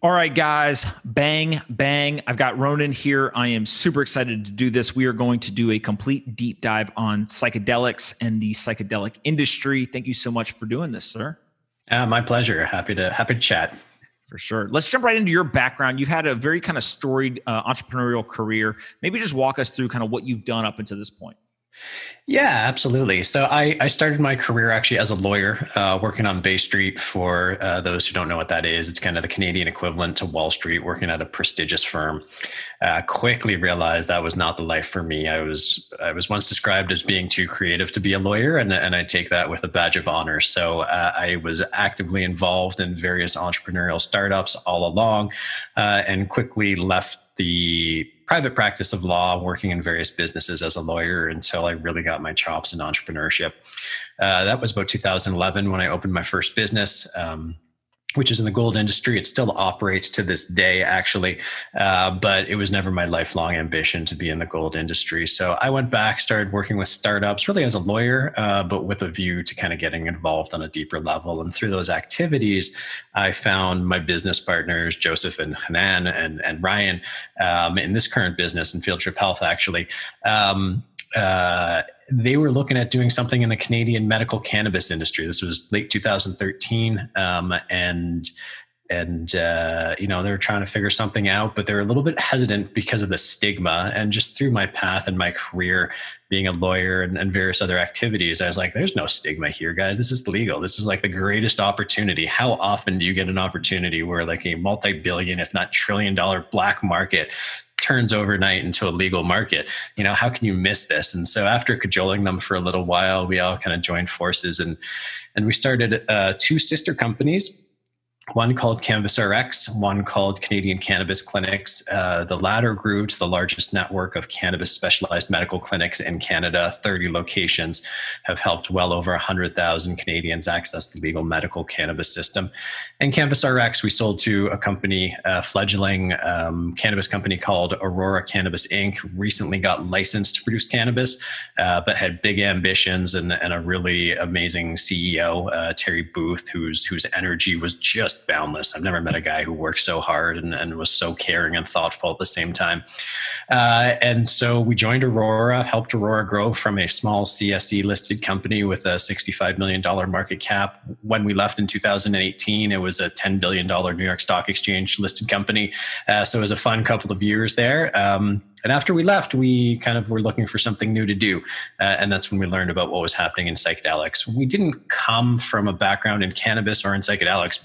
All right, guys, bang, bang. I've got Ronan here. I am super excited to do this. We are going to do a complete deep dive on psychedelics and the psychedelic industry. Thank you so much for doing this, sir. My pleasure. Happy to chat. For sure. Let's jump right into your background. You've had a very kind of storied entrepreneurial career. Maybe just walk us through kind of what you've done up until this point. Yeah, absolutely. So I started my career actually as a lawyer, working on Bay Street. For those who don't know what that is, it's kind of the Canadian equivalent to Wall Street, working at a prestigious firm. Quickly realized that was not the life for me. I was once described as being too creative to be a lawyer, and I take that with a badge of honor. So I was actively involved in various entrepreneurial startups all along, and quickly left the private practice of law, working in various businesses as a lawyer until I really got my chops in entrepreneurship. That was about 2011 when I opened my first business, which is in the gold industry. It still operates to this day, actually, but it was never my lifelong ambition to be in the gold industry. So I went back, started working with startups, really as a lawyer, but with a view to kind of getting involved on a deeper level. And through those activities, I found my business partners, Joseph and Hanan and Ryan, in this current business in Field Trip Health, actually. They were looking at doing something in the Canadian medical cannabis industry. This was late 2013. And they were trying to figure something out, but they were a little bit hesitant because of the stigma. And just through my path and my career, being a lawyer and various other activities, I was like, there's no stigma here, guys. This is legal. This is like the greatest opportunity. How often do you get an opportunity where like a multi-billion, if not trillion-dollar black market turns overnight into a legal market? How can you miss this? And so after cajoling them for a little while, we all kind of joined forces and we started two sister companies. One called Canvas RX, one called Canadian Cannabis Clinics. The latter grew to the largest network of cannabis specialized medical clinics in Canada. 30 locations have helped well over 100,000 Canadians access the legal medical cannabis system. And Canvas RX, we sold to a company, fledgling cannabis company called Aurora Cannabis Inc. Recently got licensed to produce cannabis, but had big ambitions and a really amazing CEO, Terry Booth, whose energy was just boundless. I've never met a guy who worked so hard and was so caring and thoughtful at the same time. And so we joined Aurora, helped Aurora grow from a small CSE listed company with a $65 million market cap. When we left in 2018, it was a $10 billion New York Stock Exchange listed company. So it was a fun couple of years there. And after we left, we kind of were looking for something new to do. And that's when we learned about what was happening in psychedelics. We didn't come from a background in cannabis or in psychedelics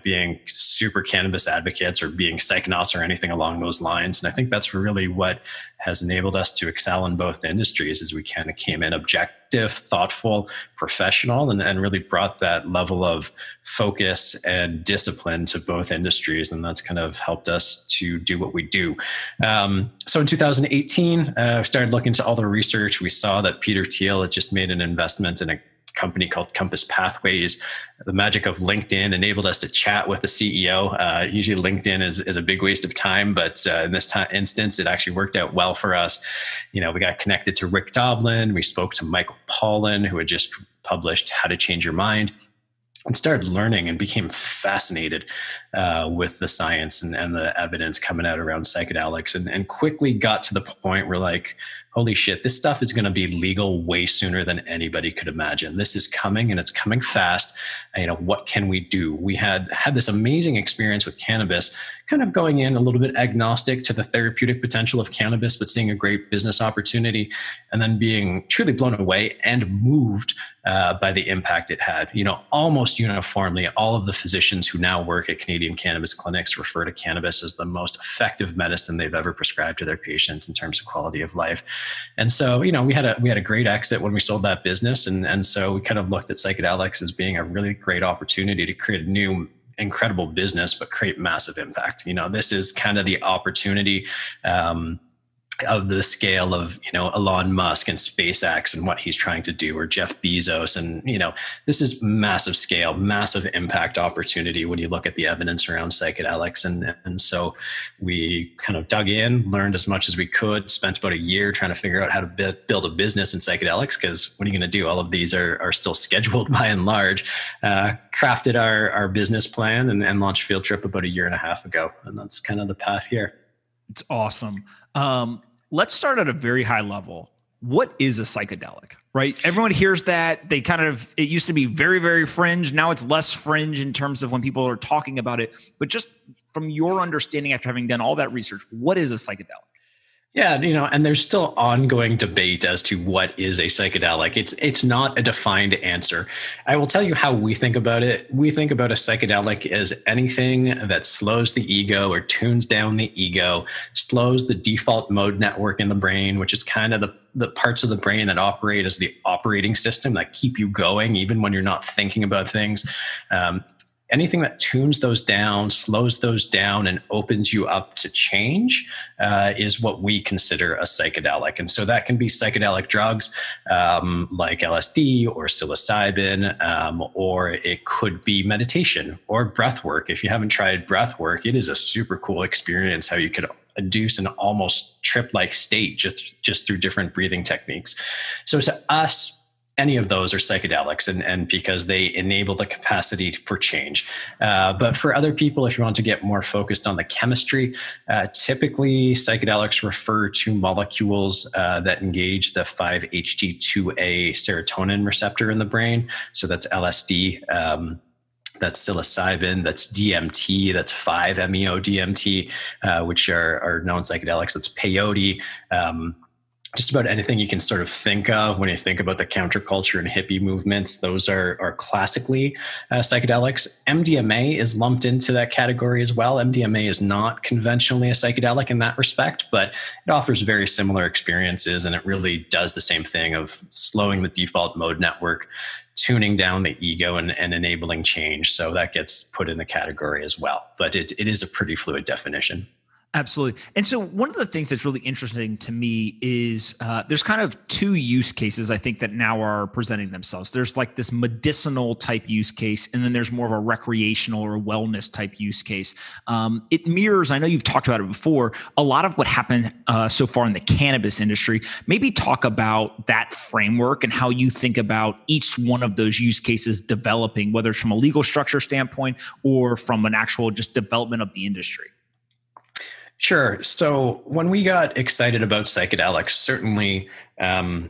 being super cannabis advocates or being psychonauts or anything along those lines. And I think that's really what has enabled us to excel in both industries, as we kind of came in objective, thoughtful, professional, and really brought that level of focus and discipline to both industries. And that's kind of helped us to do what we do. So in 2018, we started looking into all the research. We saw that Peter Thiel had just made an investment in a company called Compass Pathways. The magic of LinkedIn enabled us to chat with the CEO. Usually LinkedIn is a big waste of time, but in this instance, it actually worked out well for us. We got connected to Rick Doblin. We spoke to Michael Pollan, who had just published How to Change Your Mind, and started learning and became fascinated with the science and the evidence coming out around psychedelics, and quickly got to the point where like, holy shit, this stuff is going to be legal way sooner than anybody could imagine. This is coming and it's coming fast. What can we do? We had this amazing experience with cannabis, kind of going in a little bit agnostic to the therapeutic potential of cannabis, but seeing a great business opportunity and then being truly blown away and moved by the impact it had. Almost uniformly, all of the physicians who now work at Canadian cannabis clinics refer to cannabis as the most effective medicine they've ever prescribed to their patients in terms of quality of life. And so, we had a great exit when we sold that business. And so we kind of looked at psychedelics as being a really great opportunity to create a new, incredible business, but create massive impact. This is kind of the opportunity of the scale of, Elon Musk and SpaceX and what he's trying to do, or Jeff Bezos. And, this is massive scale, massive impact opportunity when you look at the evidence around psychedelics. And so we kind of dug in, learned as much as we could, spent about a year trying to figure out how to build a business in psychedelics, because what are you going to do? All of these are still scheduled by and large. Crafted our business plan and launched Field Trip about a year and a half ago. And that's kind of the path here. It's awesome. Let's start at a very high level. What is a psychedelic, right? Everyone hears that. It used to be very, very fringe. Now it's less fringe in terms of when people are talking about it. But just from your understanding, after having done all that research, what is a psychedelic? Yeah, and there's still ongoing debate as to what is a psychedelic. It's not a defined answer. I will tell you how we think about it. We think about a psychedelic as anything that slows the ego or tunes down the ego, slows the default mode network in the brain, which is kind of the parts of the brain that operate as the operating system that keep you going even when you're not thinking about things. Anything that tunes those down, slows those down, and opens you up to change is what we consider a psychedelic. And so that can be psychedelic drugs like LSD or psilocybin, or it could be meditation or breath work. If you haven't tried breath work, it is a super cool experience how you could induce an almost trip-like state just through different breathing techniques. So to us, any of those are psychedelics, and because they enable the capacity for change. But for other people, if you want to get more focused on the chemistry, typically psychedelics refer to molecules that engage the 5-HT2A serotonin receptor in the brain. So that's LSD. That's psilocybin, that's DMT, that's 5-MeO-DMT, which are known psychedelics. That's peyote. Just about anything you can sort of think of when you think about the counterculture and hippie movements, those are classically psychedelics. MDMA is lumped into that category as well. MDMA is not conventionally a psychedelic in that respect, but it offers very similar experiences, and it really does the same thing of slowing the default mode network, tuning down the ego, and enabling change. So that gets put in the category as well. But it is a pretty fluid definition. Absolutely. And so one of the things that's really interesting to me is there's kind of two use cases, I think, that now are presenting themselves. There's like this medicinal type use case, and then there's more of a recreational or wellness type use case. It mirrors, I know you've talked about it before, a lot of what happened so far in the cannabis industry. Maybe talk about that framework and how you think about each one of those use cases developing, whether it's from a legal structure standpoint or from an actual just development of the industry. Sure. So when we got excited about psychedelics, certainly, the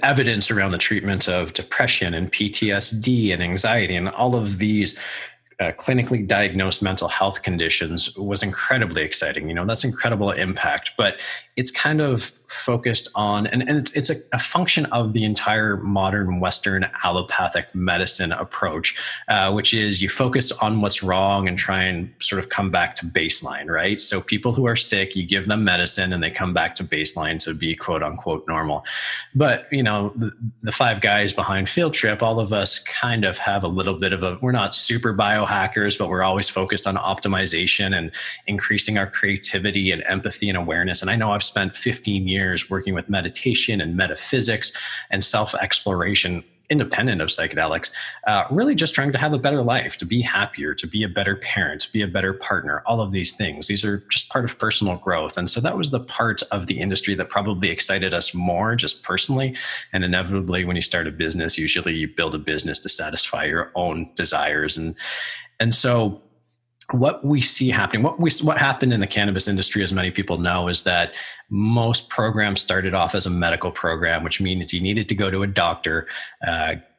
evidence around the treatment of depression and PTSD and anxiety and all of these clinically diagnosed mental health conditions was incredibly exciting. That's incredible impact, but it's kind of focused on, and it's a function of the entire modern Western allopathic medicine approach, which is you focus on what's wrong and try and sort of come back to baseline, right? So people who are sick, you give them medicine and they come back to baseline to be quote unquote normal. But, the five guys behind Field Trip, all of us kind of have a little bit of we're not super biohackers, but we're always focused on optimization and increasing our creativity and empathy and awareness. And I know I've spent 15 years working with meditation and metaphysics and self-exploration independent of psychedelics, really just trying to have a better life, to be happier, to be a better parent, to be a better partner, all of these things. These are just part of personal growth. And so that was the part of the industry that probably excited us more just personally. And inevitably, when you start a business, usually you build a business to satisfy your own desires. And so what we see happening, what happened in the cannabis industry, as many people know, is that most programs started off as a medical program, which means you needed to go to a doctor,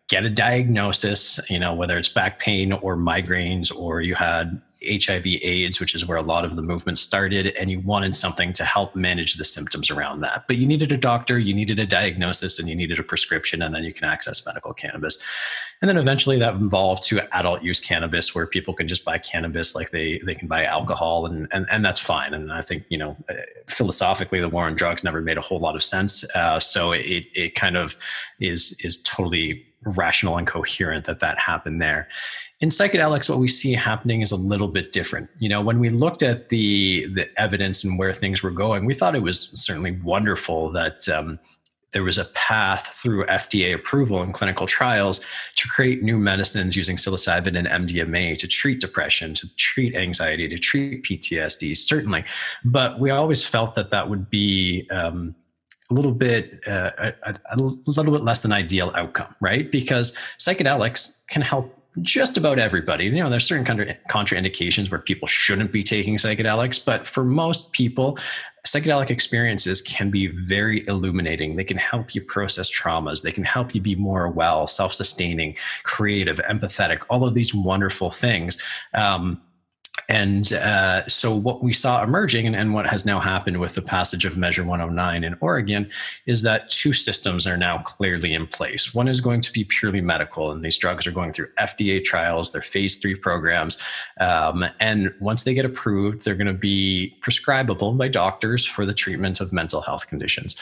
get a diagnosis, whether it's back pain or migraines, or you had HIV AIDS, which is where a lot of the movement started, and you wanted something to help manage the symptoms around that. But you needed a doctor, you needed a diagnosis, and you needed a prescription, and then you can access medical cannabis. And then eventually that evolved to adult use cannabis, where people can just buy cannabis like they can buy alcohol, and that's fine. And I think, philosophically, the war on drugs never made a whole lot of sense. So it kind of is totally rational and coherent that happened there. In psychedelics, what we see happening is a little bit different. When we looked at the evidence and where things were going, we thought it was certainly wonderful that there was a path through FDA approval and clinical trials to create new medicines using psilocybin and MDMA to treat depression, to treat anxiety, to treat PTSD, certainly. But we always felt that would be a little bit less than ideal outcome, right? Because psychedelics can help just about everybody. There's certain contraindications where people shouldn't be taking psychedelics, but for most people, psychedelic experiences can be very illuminating. They can help you process traumas. They can help you be more well, self-sustaining, creative, empathetic, all of these wonderful things. So what we saw emerging and what has now happened with the passage of Measure 109 in Oregon is that two systems are now clearly in place. One is going to be purely medical, and these drugs are going through FDA trials, their phase 3 programs. And once they get approved, they're going to be prescribable by doctors for the treatment of mental health conditions.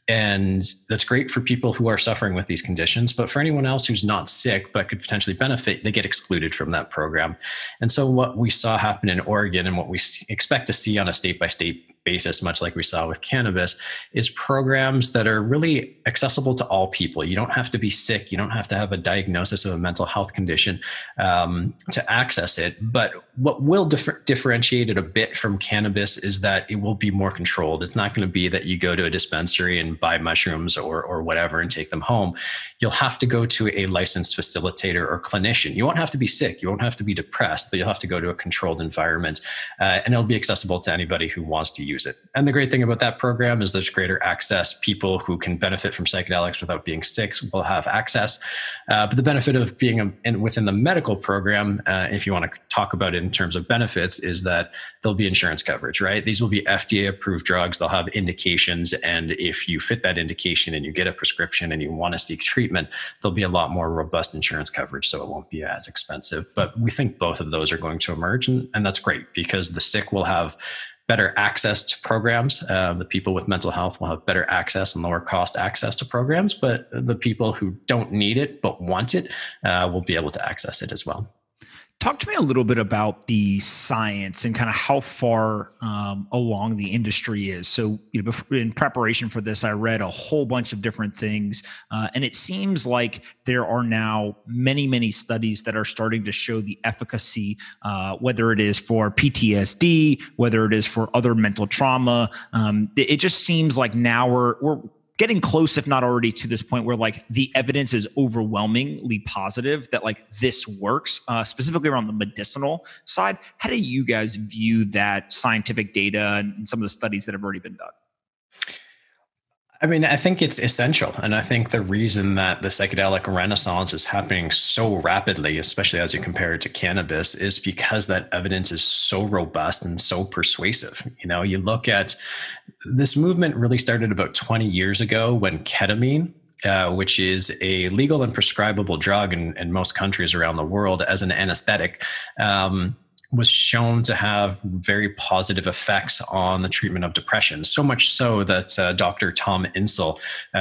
And that's great for people who are suffering with these conditions, but for anyone else who's not sick but could potentially benefit, they get excluded from that program. And so what we saw happen in Oregon and what we expect to see on a state-by-state basis, much like we saw with cannabis, is programs that are really accessible to all people. You don't have to be sick. You don't have to have a diagnosis of a mental health condition to access it. But what will differentiate it a bit from cannabis is that it will be more controlled. It's not going to be that you go to a dispensary and buy mushrooms or whatever and take them home. You'll have to go to a licensed facilitator or clinician. You won't have to be sick. You won't have to be depressed, but you'll have to go to a controlled environment. And it'll be accessible to anybody who wants to use it. And the great thing about that program is there's greater access. People who can benefit from psychedelics without being sick will have access. But the benefit of being within the medical program, if you want to talk about it in terms of benefits, is that there'll be insurance coverage, right? These will be FDA approved drugs. They'll have indications. And if you fit that indication and you get a prescription and you want to seek treatment, there'll be a lot more robust insurance coverage. So it won't be as expensive. But we think both of those are going to emerge. And that's great because the sick will have better access to programs. The people with mental health will have better access and lower cost access to programs, but the people who don't need it but want it will be able to access it as well. Talk to me a little bit about the science and kind of how far along the industry is. So, in preparation for this, I read a whole bunch of different things, and it seems like there are now many, many studies that are starting to show the efficacy, whether it is for PTSD, whether it is for other mental trauma. It just seems like now we're getting close, if not already to this point where like the evidence is overwhelmingly positive that like this works, specifically around the medicinal side. How do you guys view that scientific data and some of the studies that have already been done? I mean, I think it's essential. And I think the reason that the psychedelic renaissance is happening so rapidly, especially as you compare it to cannabis, is because that evidence is so robust and so persuasive. You look at this movement really started about 20 years ago when ketamine, which is a legal and prescribable drug in most countries around the world as an anesthetic, was shown to have very positive effects on the treatment of depression. So much so that Dr. Tom Insel,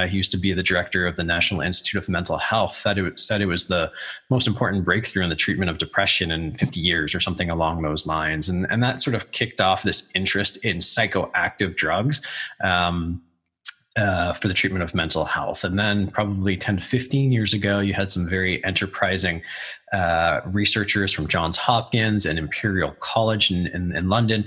he used to be the director of the National Institute of Mental Health, said it was the most important breakthrough in the treatment of depression in 50 years or something along those lines. And that sort of kicked off this interest in psychoactive drugs for the treatment of mental health. And then probably 10 to 15 years ago, you had some very enterprising researchers from Johns Hopkins and Imperial College in London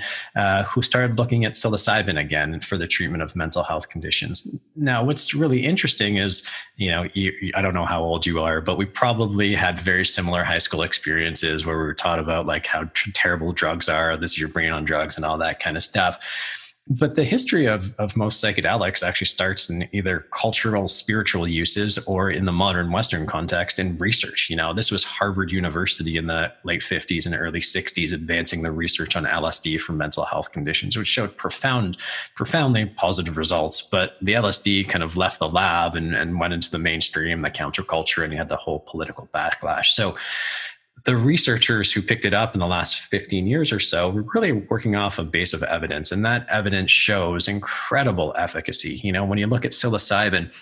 who started looking at psilocybin again for the treatment of mental health conditions. Now, what's really interesting is, I don't know how old you are, but we probably had very similar high school experiences where we were taught about like how terrible drugs are, this is your brain on drugs and all that kind of stuff. But the history of most psychedelics actually starts in either cultural, spiritual uses or in the modern Western context in research. This was Harvard University in the late 50s and early 60s advancing the research on LSD for mental health conditions, which showed profoundly positive results. But the LSD kind of left the lab and went into the mainstream, the counterculture, and you had the whole political backlash. So the researchers who picked it up in the last 15 years or so were really working off a base of evidence, and that evidence shows incredible efficacy. When you look at psilocybin,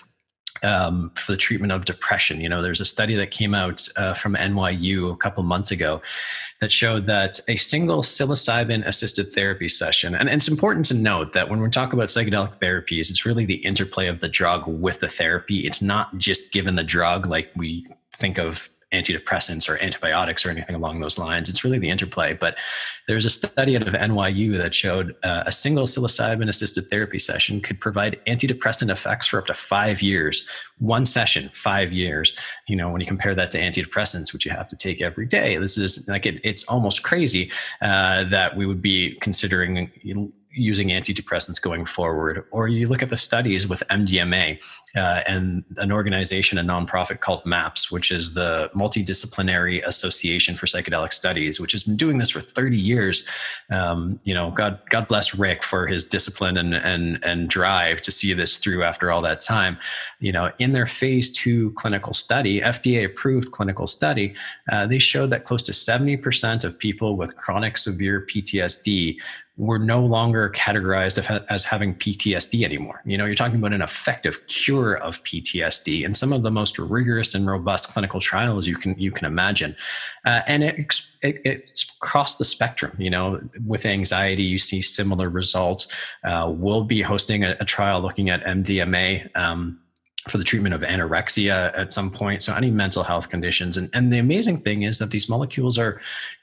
for the treatment of depression. There's a study that came out from NYU a couple months ago that showed that a single psilocybin assisted therapy session, and it's important to note that when we talk about psychedelic therapies, it's really the interplay of the drug with the therapy. It's not just given the drug like we think of antidepressants or antibiotics or anything along those lines. It's really the interplay. But there's a study out of NYU that showed a single psilocybin assisted therapy session could provide antidepressant effects for up to 5 years. One session, 5 years. When you compare that to antidepressants, which you have to take every day, this is like it's almost crazy that we would be considering using antidepressants going forward. Or you look at the studies with MDMA and an organization, a nonprofit called MAPS, which is the Multidisciplinary Association for Psychedelic Studies, which has been doing this for 30 years. God bless Rick for his discipline and drive to see this through after all that time. In their phase 2 clinical study, FDA approved clinical study, they showed that close to 70% of people with chronic severe PTSD were no longer categorized as having PTSD anymore. You're talking about an effective cure of PTSD in some of the most rigorous and robust clinical trials you can imagine. And it's across the spectrum. With anxiety, you see similar results. We'll be hosting a trial looking at MDMA for the treatment of anorexia at some point. So any mental health conditions. And the amazing thing is that these molecules are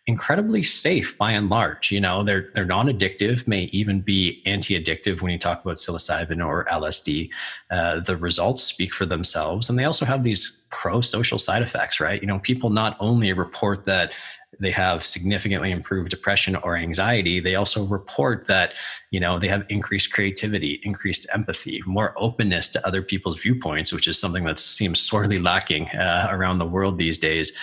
incredibly safe by and large. They're non-addictive, may even be anti-addictive when you talk about psilocybin or LSD. The results speak for themselves. And they also have these pro-social side effects, right? People not only report that they have significantly improved depression or anxiety, they also report that, they have increased creativity, increased empathy, more openness to other people's viewpoints, which is something that seems sorely lacking around the world these days.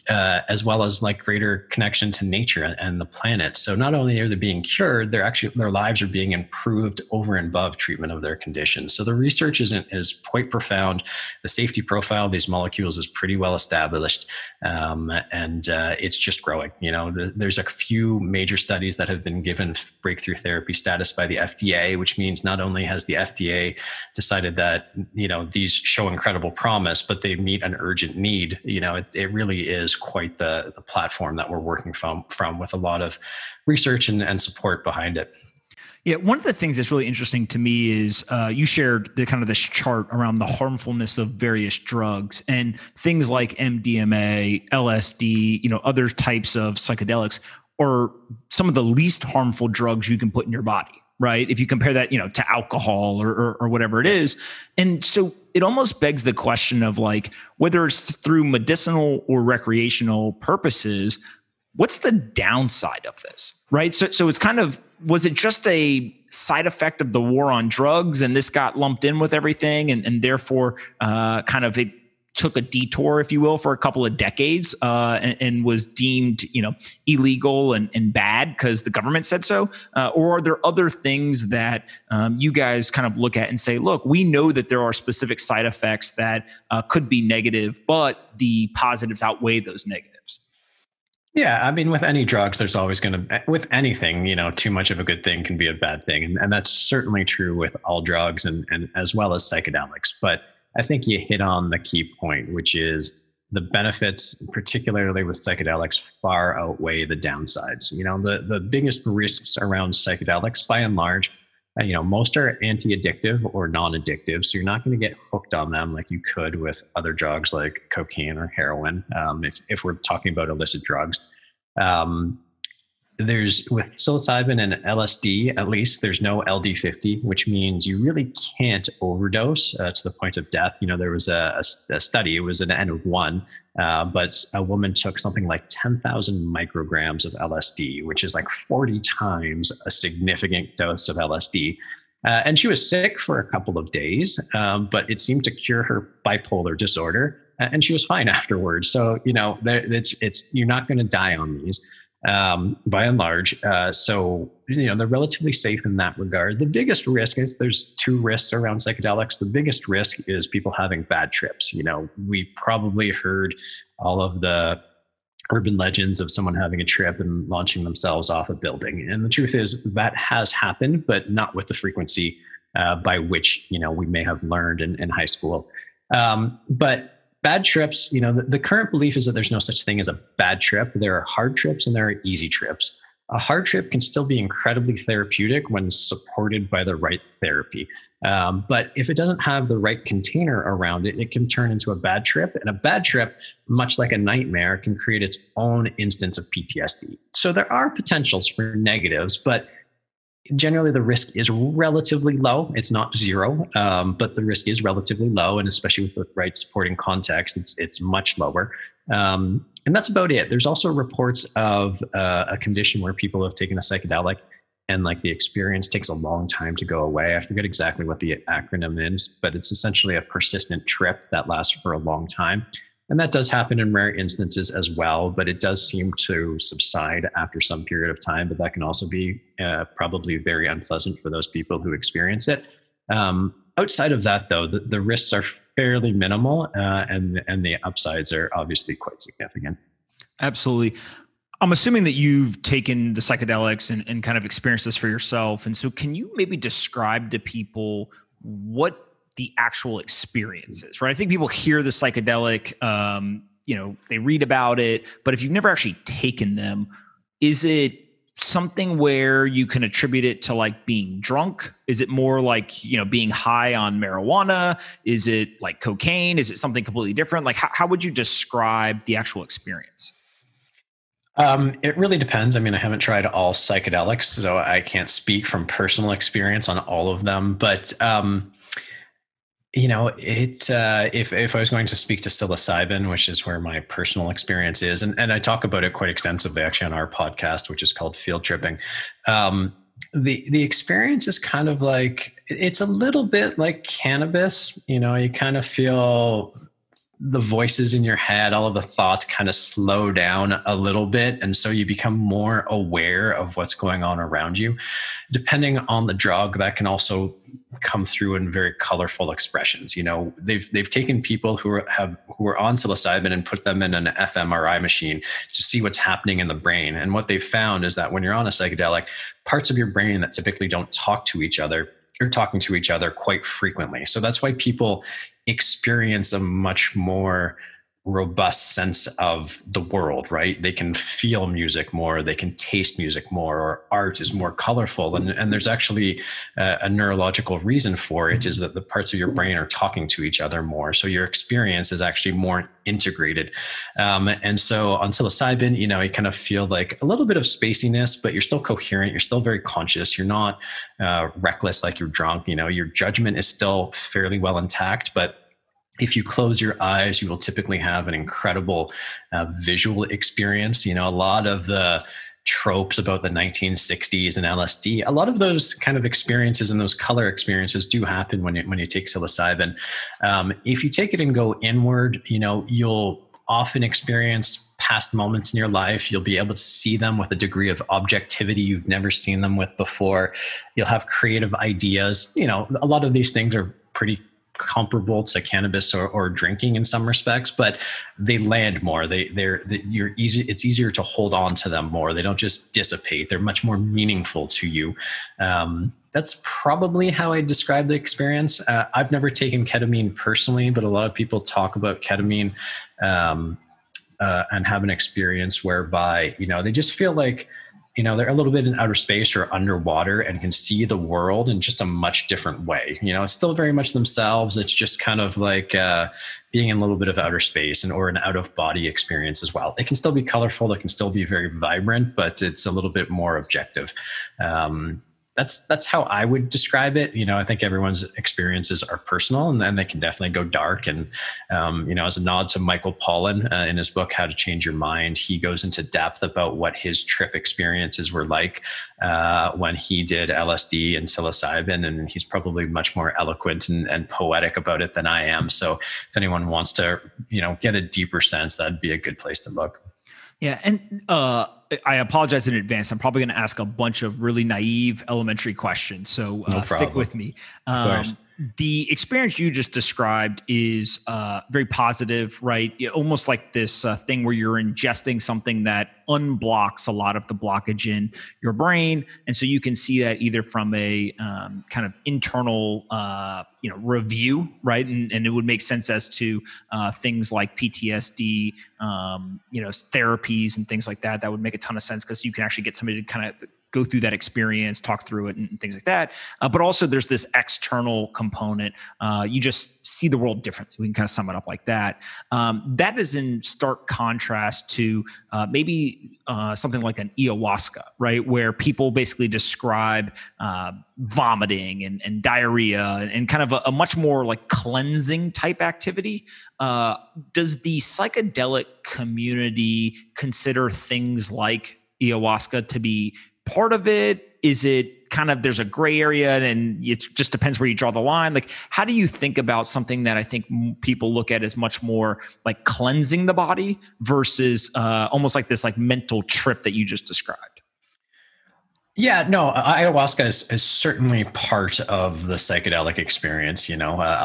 As well as like greater connection to nature and the planet. So not only are they being cured, their lives are being improved over and above treatment of their conditions. So the research is quite profound. The safety profile of these molecules is pretty well established, and it's just growing. There's a few major studies that have been given breakthrough therapy status by the FDA, which means not only has the FDA decided that these show incredible promise, but they meet an urgent need. It really is quite the platform that we're working from with a lot of research and support behind it. Yeah, one of the things that's really interesting to me is you shared this chart around the harmfulness of various drugs, and things like MDMA, LSD, other types of psychedelics are some of the least harmful drugs you can put in your body, right? If you compare that, to alcohol or whatever it is. And so it almost begs the question of like, whether it's through medicinal or recreational purposes, what's the downside of this, right? So it's was it just a side effect of the war on drugs and this got lumped in with everything and therefore it took a detour, if you will, for a couple of decades and was deemed, illegal and bad because the government said so? Or are there other things that you guys look at and say, look, we know that there are specific side effects that could be negative, but the positives outweigh those negatives? Yeah, I mean, with any drugs, there's always with anything, too much of a good thing can be a bad thing. And that's certainly true with all drugs and as well as psychedelics. But I think you hit on the key point, which is the benefits, particularly with psychedelics, far outweigh the downsides. The biggest risks around psychedelics, by and large, most are anti-addictive or non-addictive. So you're not going to get hooked on them like you could with other drugs like cocaine or heroin, if we're talking about illicit drugs. With psilocybin and LSD, at least, there's no LD50, which means you really can't overdose to the point of death. There was a study, it was an N of 1, but a woman took something like 10,000 micrograms of LSD, which is like 40 times a significant dose of LSD. And she was sick for a couple of days, but it seemed to cure her bipolar disorder, and she was fine afterwards. So, you're not going to die on these. By and large. So, they're relatively safe in that regard. The biggest risk is there's two risks around psychedelics. The biggest risk is people having bad trips. We probably heard all of the urban legends of someone having a trip and launching themselves off a building. And the truth is that has happened, but not with the frequency by which, we may have learned in high school. But bad trips, the current belief is that there's no such thing as a bad trip. There are hard trips and there are easy trips. A hard trip can still be incredibly therapeutic when supported by the right therapy. But if it doesn't have the right container around it, it can turn into a bad trip. And a bad trip, much like a nightmare, can create its own instance of PTSD. So there are potentials for negatives, but generally the risk is relatively low. It's not zero, but the risk is relatively low. And especially with the right supporting context, it's much lower. And that's about it. There's also reports of a condition where people have taken a psychedelic and like the experience takes a long time to go away. I forget exactly what the acronym is, but it's essentially a persistent trip that lasts for a long time. And that does happen in rare instances as well, but it does seem to subside after some period of time. But that can also be probably very unpleasant for those people who experience it. Outside of that, though, the risks are fairly minimal, and the upsides are obviously quite significant. Absolutely. I'm assuming that you've taken the psychedelics and kind of experienced this for yourself. And so can you maybe describe to people what the actual experience is, right? I think people hear the psychedelic, they read about it, but if you've never actually taken them, is it something where you can attribute it to like being drunk? Is it more like, being high on marijuana? Is it like cocaine? Is it something completely different? Like how would you describe the actual experience? It really depends. I mean, I haven't tried all psychedelics, so I can't speak from personal experience on all of them, but, if I was going to speak to psilocybin, which is where my personal experience is, and I talk about it quite extensively actually on our podcast, which is called Field Tripping. The experience is kind of like, it's a little bit like cannabis. You kind of feel the voices in your head, all of the thoughts kind of slow down a little bit. And so you become more aware of what's going on around you. Depending on the drug, that can also come through in very colorful expressions. They've taken people who are on psilocybin and put them in an fMRI machine to see what's happening in the brain. And what they've found is that when you're on a psychedelic, parts of your brain that typically don't talk to each other are talking to each other quite frequently. So that's why people experience a much more robust sense of the world, right? They can feel music more, they can taste music more, or art is more colorful. And there's actually a neurological reason for it, is that the parts of your brain are talking to each other more. So your experience is actually more integrated. And so on psilocybin, you kind of feel like a little bit of spaciness, but you're still coherent. You're still very conscious. You're not reckless like you're drunk. Your judgment is still fairly well intact, but if you close your eyes, you will typically have an incredible visual experience. A lot of the tropes about the 1960s and LSD, a lot of those kind of experiences and those color experiences do happen when you take psilocybin. If you take it and go inward, you'll often experience past moments in your life. You'll be able to see them with a degree of objectivity you've never seen them with before. You'll have creative ideas. A lot of these things are pretty comparable to cannabis or drinking in some respects, but they land more. It's easier to hold on to them more. They don't just dissipate. They're much more meaningful to you. That's probably how I describe the experience. I've never taken ketamine personally, but a lot of people talk about ketamine and have an experience whereby, they just feel like, they're a little bit in outer space or underwater and can see the world in just a much different way. It's still very much themselves. It's just kind of like being in a little bit of outer space or an out of body experience as well. It can still be colorful. It can still be very vibrant, but it's a little bit more objective. That's how I would describe it. I think everyone's experiences are personal, and then they can definitely go dark. And, as a nod to Michael Pollan in his book, How to Change Your Mind, he goes into depth about what his trip experiences were like when he did LSD and psilocybin. And he's probably much more eloquent and poetic about it than I am. So if anyone wants to, get a deeper sense, that'd be a good place to look. Yeah. And I apologize in advance. I'm probably going to ask a bunch of really naive elementary questions. So stick with me. The experience you just described is very positive, right? Almost like this thing where you're ingesting something that unblocks a lot of the blockage in your brain. And so you can see that either from a kind of internal, review, right? And it would make sense as to things like PTSD, therapies and things like that. That would make a ton of sense because you can actually get somebody to kind of go through that experience, talk through it and things like that. But also there's this external component. You just see the world differently. We can kind of sum it up like that. That is in stark contrast to maybe something like an ayahuasca, right? Where people basically describe vomiting and diarrhea and kind of a much more like cleansing type activity. Does the psychedelic community consider things like ayahuasca to be part of it? Is it kind of, there's a gray area and it just depends where you draw the line? Like, how do you think about something that I think people look at as much more like cleansing the body versus almost like this like mental trip that you just described? Yeah, no, ayahuasca is certainly part of the psychedelic experience. A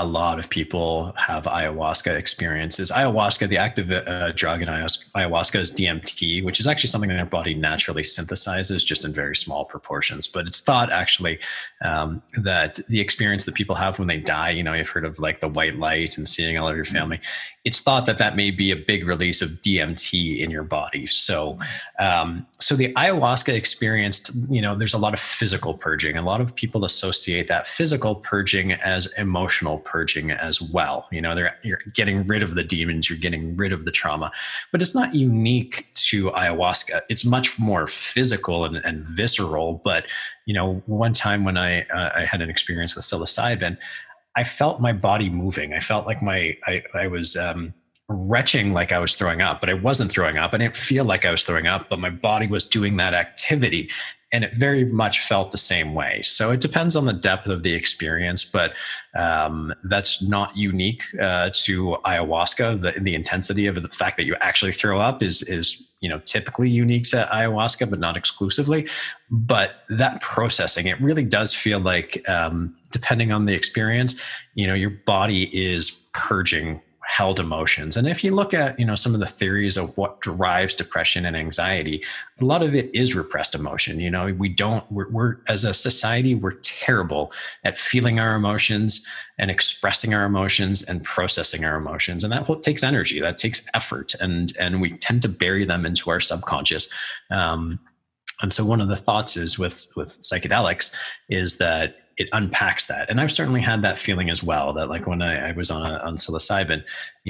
lot of people have ayahuasca experiences. Ayahuasca, the active drug in ayahuasca is DMT, which is actually something that our body naturally synthesizes just in very small proportions. But it's thought actually that the experience that people have when they die, you've heard of like the white light and seeing all of your family. It's thought that may be a big release of DMT in your body. So the ayahuasca experience, there's a lot of physical purging. A lot of people associate that physical purging as emotional purging as well. You're getting rid of the demons, you're getting rid of the trauma, but it's not unique to ayahuasca. It's much more physical and visceral. But, one time when I had an experience with psilocybin, I felt my body moving. I felt like I was retching like I was throwing up, but I wasn't throwing up. I didn't feel like I was throwing up, but my body was doing that activity. And it very much felt the same way. So it depends on the depth of the experience, but that's not unique to ayahuasca. The intensity of the fact that you actually throw up is typically unique to ayahuasca, but not exclusively. But that processing, it really does feel like, depending on the experience, your body is purging held emotions. And if you look at, some of the theories of what drives depression and anxiety, a lot of it is repressed emotion. We're as a society, we're terrible at feeling our emotions and expressing our emotions and processing our emotions. And that takes energy, that takes effort. And we tend to bury them into our subconscious. And so one of the thoughts is with psychedelics is that it unpacks that. And I've certainly had that feeling as well, that like when I was on psilocybin,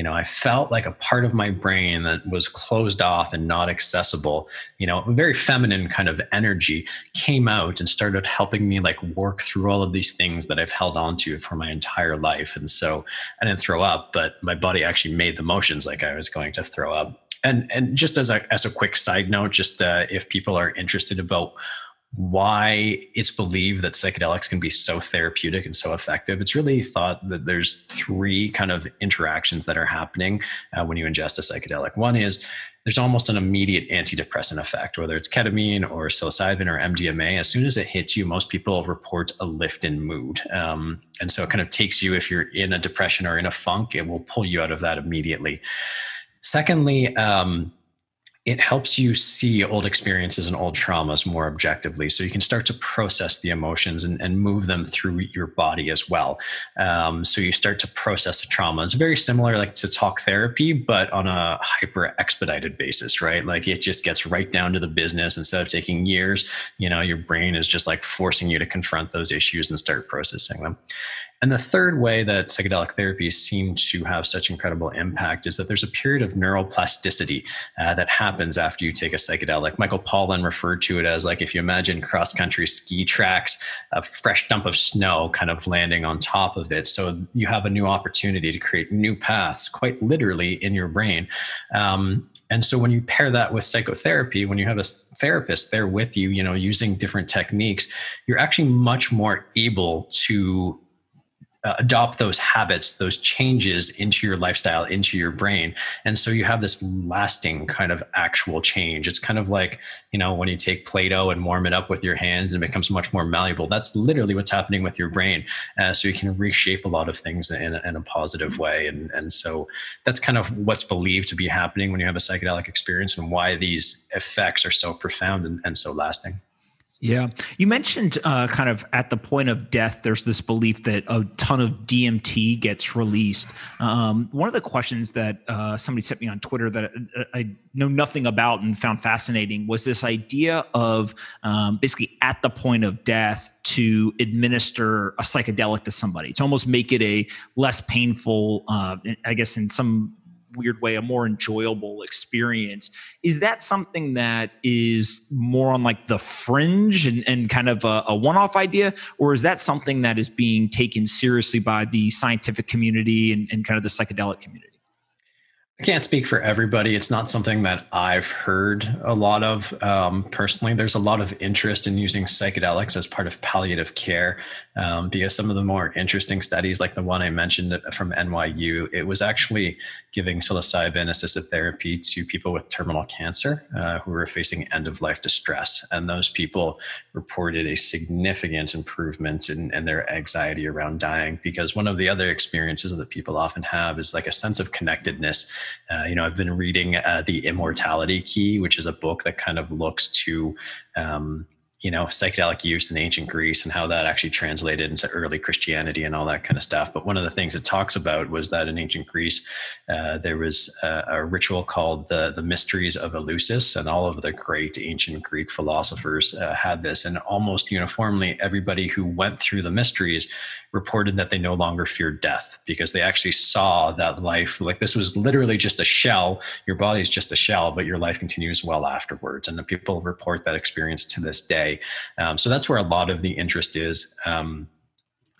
I felt like a part of my brain that was closed off and not accessible, a very feminine kind of energy came out and started helping me like work through all of these things that I've held on to for my entire life. And so I didn't throw up, but my body actually made the motions like I was going to throw up. And just as a quick side note, just if people are interested about why it's believed that psychedelics can be so therapeutic and so effective, it's really thought that there's three kind of interactions that are happening when you ingest a psychedelic. One is there's almost an immediate antidepressant effect, whether it's ketamine or psilocybin or MDMA. As soon as it hits you, most people report a lift in mood. And so it kind of takes you, if you're in a depression or in a funk, it will pull you out of that immediately. Secondly, it helps you see old experiences and old traumas more objectively. So you can start to process the emotions and move them through your body as well. So you start to process the trauma. It's very similar like to talk therapy, but on a hyper expedited basis, right? Like it just gets right down to the business. Instead of taking years, your brain is just like forcing you to confront those issues and start processing them. And the third way that psychedelic therapies seem to have such incredible impact is that there's a period of neuroplasticity that happens after you take a psychedelic. Michael Pollan referred to it as like, if you imagine cross-country ski tracks, a fresh dump of snow kind of landing on top of it. So you have a new opportunity to create new paths, quite literally in your brain. And so when you pair that with psychotherapy, when you have a therapist there with you, using different techniques, you're actually much more able to adopt those habits, those changes into your lifestyle, into your brain. And so you have this lasting kind of actual change. It's kind of like, when you take Play-Doh and warm it up with your hands and it becomes much more malleable. That's literally what's happening with your brain. So you can reshape a lot of things in a positive way. And so that's kind of what's believed to be happening when you have a psychedelic experience, and why these effects are so profound and so lasting. Yeah. You mentioned kind of at the point of death, there's this belief that a ton of DMT gets released. One of the questions that somebody sent me on Twitter that I know nothing about and found fascinating was this idea of basically at the point of death to administer a psychedelic to somebody, to almost make it a less painful, I guess in some weird way, a more enjoyable experience. Is that something that is more on like the fringe and kind of a one-off idea, or is that something that is being taken seriously by the scientific community and kind of the psychedelic community? I can't speak for everybody. It's not something that I've heard a lot of personally. There's a lot of interest in using psychedelics as part of palliative care, because some of the more interesting studies, like the one I mentioned from NYU, it was actually giving psilocybin assisted therapy to people with terminal cancer who were facing end-of-life distress. And those people reported a significant improvement in their anxiety around dying, because one of the other experiences that people often have is like a sense of connectedness. I've been reading The Immortality Key, which is a book that kind of looks to psychedelic use in ancient Greece and how that actually translated into early Christianity and all that kind of stuff. But one of the things it talks about was that in ancient Greece, there was a ritual called the Mysteries of Eleusis, and all of the great ancient Greek philosophers had this. And almost uniformly, everybody who went through the mysteries reported that they no longer feared death, because they actually saw that life, like this was literally just a shell. Your body's just a shell, but your life continues well afterwards. And the people report that experience to this day. So that's where a lot of the interest is,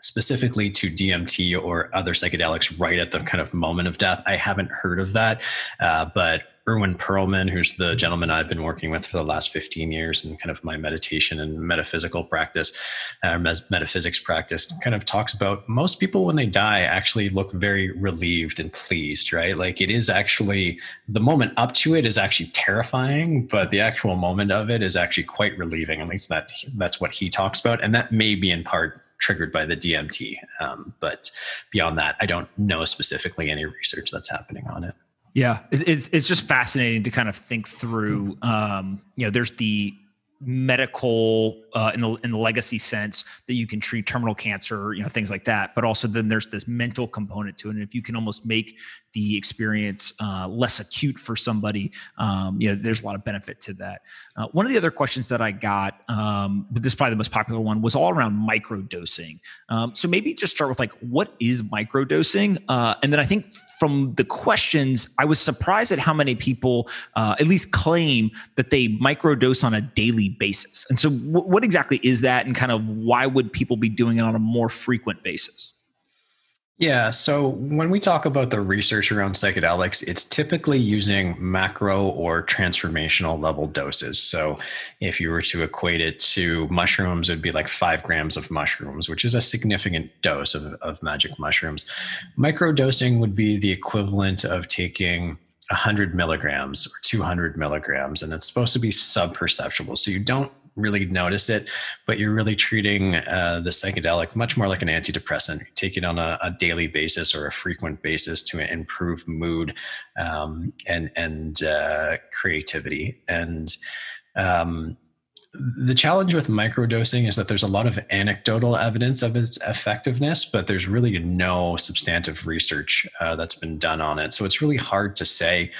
specifically to DMT or other psychedelics right at the kind of moment of death. I haven't heard of that, but Erwin Perlman, who's the gentleman I've been working with for the last 15 years and kind of my meditation and metaphysical practice, metaphysics practice, kind of talks about most people when they die actually look very relieved and pleased, right? Like it is actually, the moment up to it is actually terrifying, but the actual moment of it is actually quite relieving. At least that's what he talks about. And that may be in part triggered by the DMT. But beyond that, I don't know specifically any research that's happening on it. Yeah, it's just fascinating to kind of think through. There's the medical in the legacy sense that you can treat terminal cancer, things like that. But also then there's this mental component to it. And if you can almost make the experience less acute for somebody, there's a lot of benefit to that. One of the other questions that I got, but this is probably the most popular one, was all around microdosing. So maybe just start with like, what is microdosing? And then I think from the questions, I was surprised at how many people at least claim that they microdose on a daily basis. And so what exactly is that, and kind of why would people be doing it on a more frequent basis? Yeah. So when we talk about the research around psychedelics, it's typically using macro or transformational level doses. So if you were to equate it to mushrooms, it would be like 5 grams of mushrooms, which is a significant dose of magic mushrooms. Microdosing would be the equivalent of taking 100 milligrams or 200 milligrams, and it's supposed to be subperceptual. So you don't really notice it, but you're really treating the psychedelic much more like an antidepressant. You take it on a daily basis or a frequent basis to improve mood and creativity. And the challenge with microdosing is that there's a lot of anecdotal evidence of its effectiveness, but there's really no substantive research that's been done on it. So it's really hard to say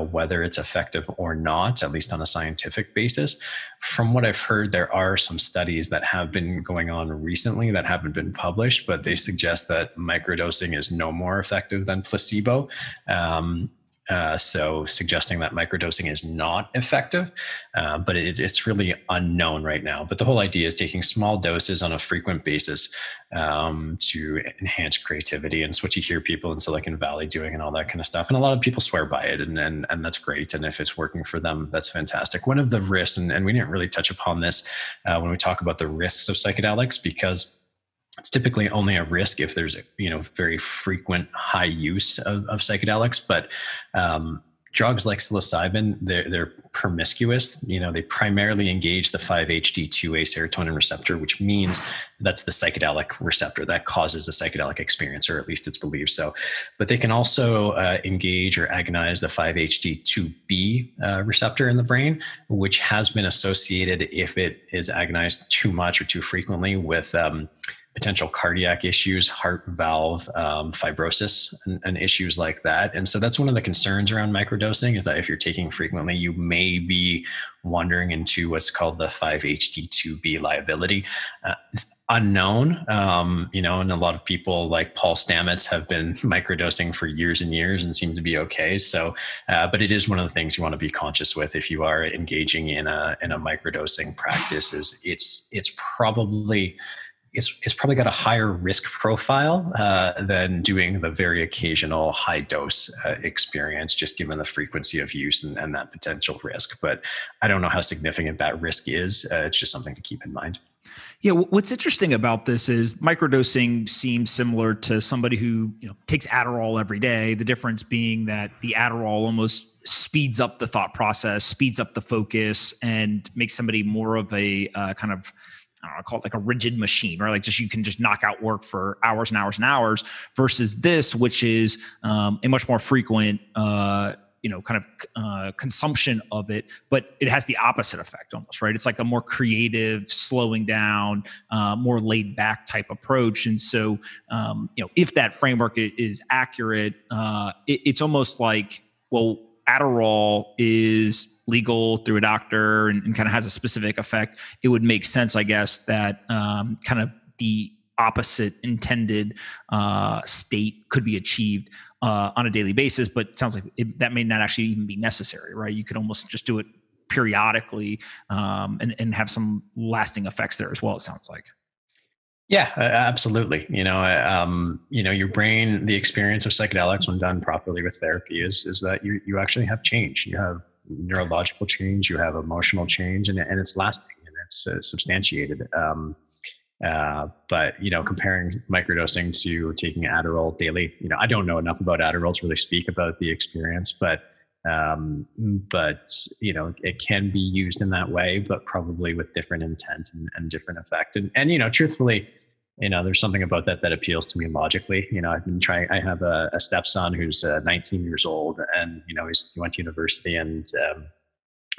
whether it's effective or not, at least on a scientific basis. From what I've heard, there are some studies that have been going on recently that haven't been published, but they suggest that microdosing is no more effective than placebo. So suggesting that microdosing is not effective, but it's really unknown right now. But the whole idea is taking small doses on a frequent basis to enhance creativity. And it's what you hear people in Silicon Valley doing and all that kind of stuff. And a lot of people swear by it, and that's great. And if it's working for them, that's fantastic. One of the risks, and we didn't really touch upon this when we talk about the risks of psychedelics, because It's typically only a risk if there's very frequent high use of psychedelics, but drugs like psilocybin, they're promiscuous. They primarily engage the 5-HT2A serotonin receptor, which means that's the psychedelic receptor that causes the psychedelic experience, or at least it's believed so. But they can also engage or agonize the 5-HT2B receptor in the brain, which has been associated, if it is agonized too much or too frequently, with potential cardiac issues, heart valve fibrosis, and issues like that. And so that's one of the concerns around microdosing, is that if you're taking frequently, you may be wandering into what's called the 5-HT2B liability. It's unknown, and a lot of people like Paul Stamets have been microdosing for years and years and seem to be okay. So, but it is one of the things you want to be conscious with if you are engaging in a microdosing practice. Is it's probably got a higher risk profile than doing the very occasional high dose experience, just given the frequency of use and that potential risk. But I don't know how significant that risk is. It's just something to keep in mind. Yeah, what's interesting about this is microdosing seems similar to somebody who takes Adderall every day. The difference being that the Adderall almost speeds up the thought process, speeds up the focus, and makes somebody more of a kind of, I don't know, call it like a rigid machine, right? Like you can just knock out work for hours and hours and hours, versus this, which is a much more frequent, consumption of it, but it has the opposite effect almost, right? It's like a more creative, slowing down, more laid back type approach. And so, if that framework is accurate, it's almost like, well, Adderall is legal through a doctor and kind of has a specific effect. It would make sense, I guess, that kind of the opposite intended state could be achieved on a daily basis, but it sounds like that may not actually even be necessary, right? You could almost just do it periodically and have some lasting effects there as well, it sounds like. Yeah, absolutely. Your brain, the experience of psychedelics when done properly with therapy is that you actually have change. You have neurological change, you have emotional change, and it's lasting and it's substantiated. But comparing microdosing to taking Adderall daily, I don't know enough about Adderall to really speak about the experience, but it can be used in that way, but probably with different intent and different effect. And truthfully, there's something about that appeals to me logically. I've been trying. I have a stepson who's 19 years old, and he went to university, and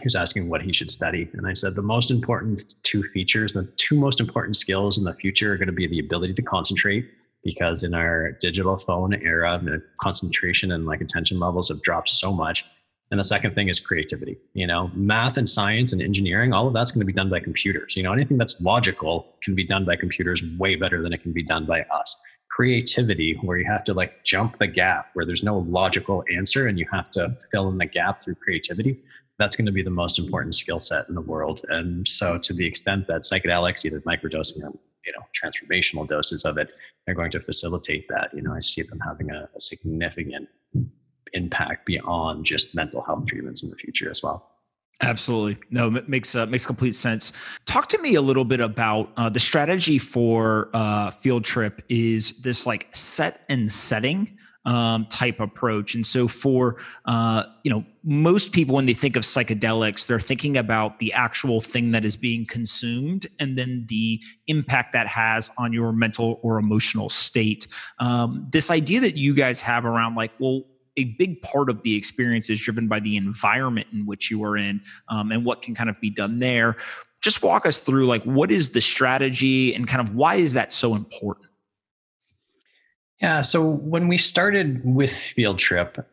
he was asking what he should study. And I said, the most important two features, the two most important skills in the future are going to be the ability to concentrate, because in our digital phone era, the concentration and attention levels have dropped so much. And the second thing is creativity. Math and science and engineering, all of that's going to be done by computers. Anything that's logical can be done by computers way better than it can be done by us. Creativity, where you have to jump the gap, where there's no logical answer and you have to fill in the gap through creativity, that's going to be the most important skill set in the world. And so to the extent that psychedelics, either microdosing or transformational doses of it, are going to facilitate that, I see them having a significant impact beyond just mental health treatments in the future as well. Absolutely. No, it makes complete sense. Talk to me a little bit about the strategy for Field Trip. Is this set and setting type approach? And so for most people, when they think of psychedelics, they're thinking about the actual thing that is being consumed and then the impact that has on your mental or emotional state. This idea that you guys have around a big part of the experience is driven by the environment in which you are in, and what can kind of be done there. Just walk us through what is the strategy and kind of why is that so important? Yeah. So when we started with Field Trip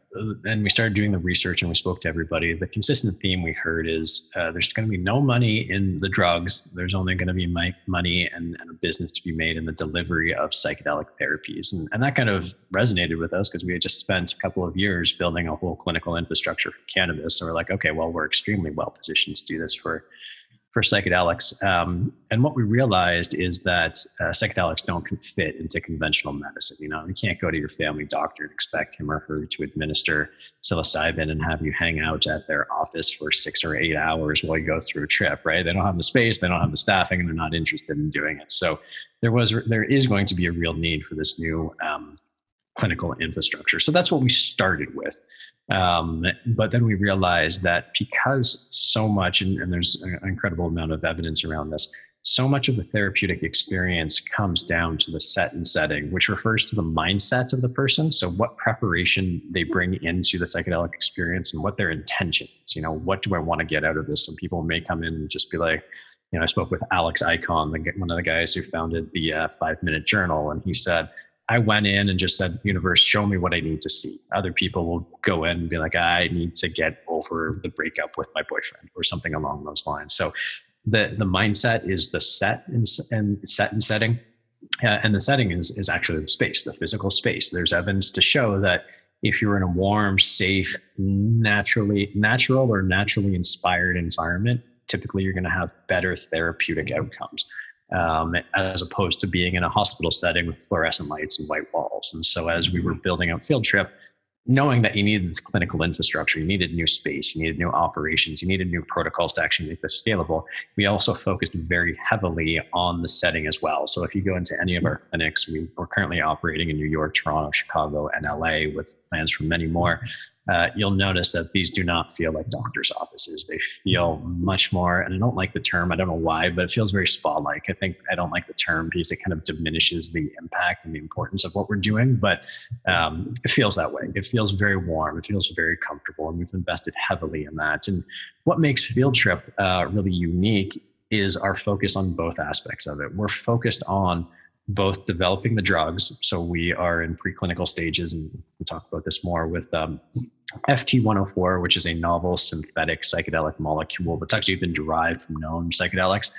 and we started doing the research and we spoke to everybody, the consistent theme we heard is there's going to be no money in the drugs. There's only going to be money and a business to be made in the delivery of psychedelic therapies. And that kind of resonated with us because we had just spent a couple of years building a whole clinical infrastructure for cannabis. So we're like, okay, well, we're extremely well positioned to do this for for psychedelics. And what we realized is that psychedelics don't fit into conventional medicine. You can't go to your family doctor and expect him or her to administer psilocybin and have you hang out at their office for 6 or 8 hours while you go through a trip, right? They don't have the space, they don't have the staffing, and they're not interested in doing it. So there is going to be a real need for this new clinical infrastructure. So that's what we started with. But then we realized that because so much, and there's an incredible amount of evidence around this, so much of the therapeutic experience comes down to the set and setting, which refers to the mindset of the person. So what preparation they bring into the psychedelic experience and what their intention is. What do I want to get out of this? Some people may come in and just be like, I spoke with Alex Icon, one of the guys who founded the 5-Minute Journal, and he said, I went in and just said, universe, show me what I need to see. Other people will go in and be like, I need to get over the breakup with my boyfriend or something along those lines. So the mindset is the set and setting. And the setting is actually the space, the physical space. There's evidence to show that if you're in a warm, safe, natural or naturally inspired environment, typically you're going to have better therapeutic outcomes. As opposed to being in a hospital setting with fluorescent lights and white walls. And so as we were building out Field Trip, knowing that you needed this clinical infrastructure, you needed new space, you needed new operations, you needed new protocols to actually make this scalable, we also focused very heavily on the setting as well. So if you go into any of our clinics, we're currently operating in New York, Toronto, Chicago, and LA with plans for many more. You'll notice that these do not feel like doctors' offices. They feel much more, and I don't like the term, I don't know why, but it feels very spa-like. I don't like the term because it kind of diminishes the impact and the importance of what we're doing, but it feels that way. It feels very warm. It feels very comfortable, and we've invested heavily in that. And what makes Field Trip really unique is our focus on both aspects of it. We're focused on both developing the drugs. So we are in preclinical stages, and we'll talk about this more with FT104, which is a novel synthetic psychedelic molecule that's actually been derived from known psychedelics,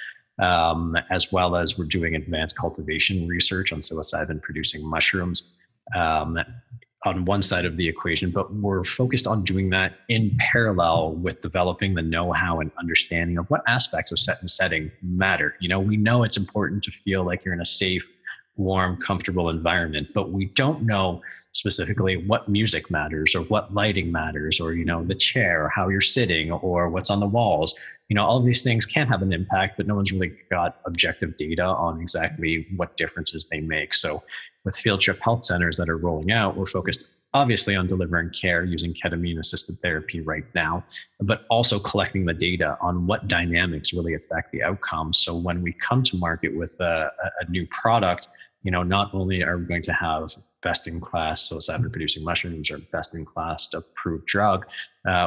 as well as we're doing advanced cultivation research on psilocybin producing mushrooms on one side of the equation, but we're focused on doing that in parallel with developing the know-how and understanding of what aspects of set and setting matter. We know it's important to feel like you're in a safe, warm, comfortable environment, but we don't know specifically what music matters or what lighting matters or, the chair or how you're sitting or what's on the walls. All of these things can have an impact, but no one's really got objective data on exactly what differences they make. So with Field Trip health centers that are rolling out, we're focused obviously on delivering care using ketamine-assisted therapy right now, but also collecting the data on what dynamics really affect the outcome. So when we come to market with a new product, not only are we going to have best-in-class psilocybin-producing mushrooms or best-in-class approved drug,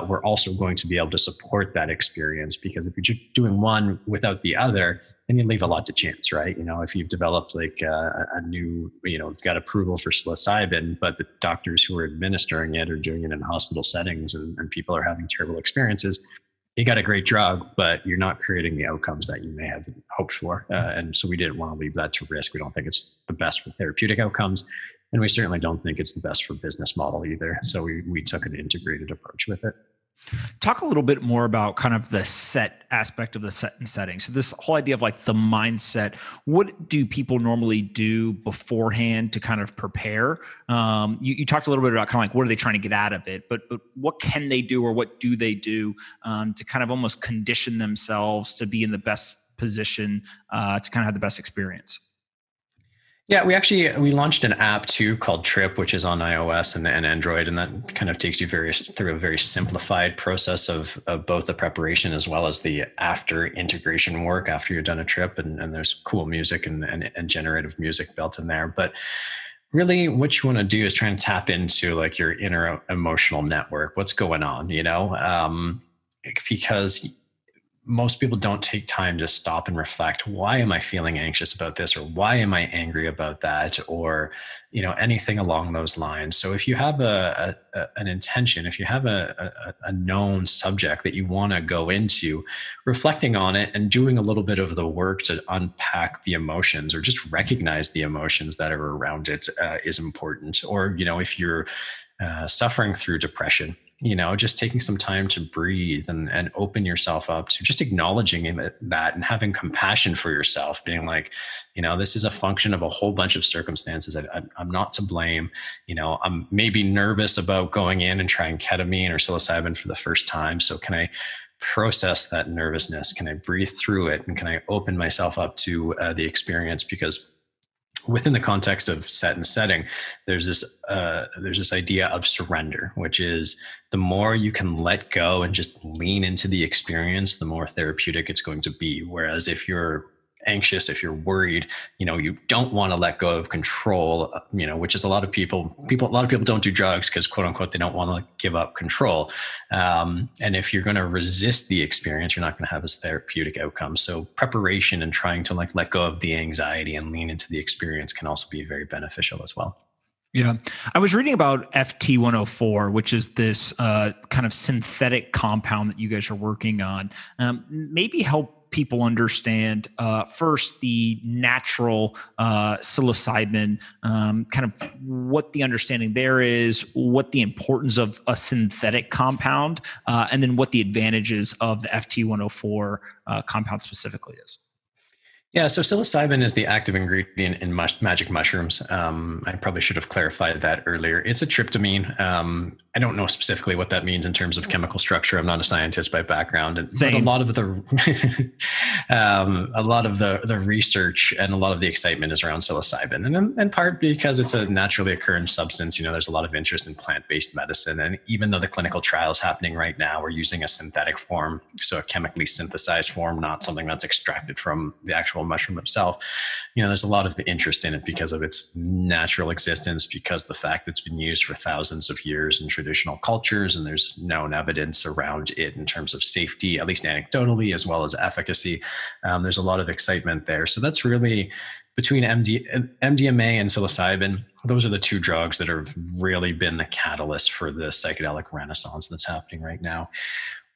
we're also going to be able to support that experience, because if you're just doing one without the other, then you leave a lot to chance, right? If you've developed like a new, you've got approval for psilocybin, but the doctors who are administering it are doing it in hospital settings and people are having terrible experiences, you got a great drug, but you're not creating the outcomes that you may have hoped for. And so we didn't want to leave that to risk. We don't think it's the best for therapeutic outcomes. And we certainly don't think it's the best for business model either. So we took an integrated approach with it. Talk a little bit more about kind of the set aspect of the set and setting. So this whole idea of like the mindset, what do people normally do beforehand to kind of prepare? You talked a little bit about kind of like, what are they trying to get out of it, but what can they do or what do they do to kind of almost condition themselves to be in the best position to kind of have the best experience? Yeah, we launched an app too called Trip, which is on iOS and Android, and that kind of takes you through a very simplified process of both the preparation as well as the after integration work after you're done a trip, and there's cool music and generative music built in there. But really, what you want to do is try and tap into like your inner emotional network. What's going on, because most people don't take time to stop and reflect. Why am I feeling anxious about this? Or why am I angry about that? Or, anything along those lines. So if you have an intention, if you have a known subject that you want to go into, reflecting on it and doing a little bit of the work to unpack the emotions or just recognize the emotions that are around it is important. Or, if you're suffering through depression, just taking some time to breathe and open yourself up to just acknowledging that and having compassion for yourself, being like, this is a function of a whole bunch of circumstances. I'm not to blame. I'm maybe nervous about going in and trying ketamine or psilocybin for the first time. So can I process that nervousness? Can I breathe through it? And can I open myself up to the experience? Because within the context of set and setting, there's this idea of surrender, which is the more you can let go and just lean into the experience, the more therapeutic it's going to be. Whereas if you're anxious, if you're worried, you don't want to let go of control, which is a lot of people don't do drugs because, quote unquote, they don't want to give up control. And if you're going to resist the experience, you're not going to have a therapeutic outcome. So preparation and trying to let go of the anxiety and lean into the experience can also be very beneficial as well. Yeah. I was reading about FT104, which is this kind of synthetic compound that you guys are working on. Maybe help people understand first the natural psilocybin, kind of what the understanding there is, what the importance of a synthetic compound, and then what the advantages of the FT104 compound specifically is. Yeah, so psilocybin is the active ingredient in magic mushrooms. I probably should have clarified that earlier. It's a tryptamine. I don't know specifically what that means in terms of chemical structure. I'm not a scientist by background, but a lot of the research and a lot of the excitement is around psilocybin, and in part because it's a naturally occurring substance. There's a lot of interest in plant-based medicine, and even though the clinical trials happening right now, we're using a synthetic form, so a chemically synthesized form, not something that's extracted from the actual mushroom itself. There's a lot of interest in it because of its natural existence, because the fact that it's been used for thousands of years in traditional cultures, and there's known evidence around it in terms of safety, at least anecdotally, as well as efficacy. There's a lot of excitement there. So that's really between MDMA and psilocybin. Those are the two drugs that have really been the catalyst for the psychedelic renaissance that's happening right now.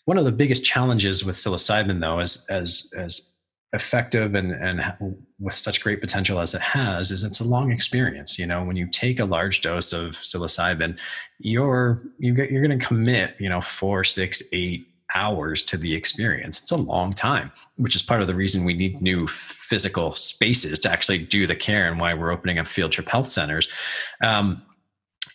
One of the biggest challenges with psilocybin, though, as effective and with such great potential as it has, is it's a long experience. When you take a large dose of psilocybin, you're going to commit 4, 6, 8 hours to the experience. It's a long time, which is part of the reason we need new physical spaces to actually do the care, and why we're opening up field trip health centers.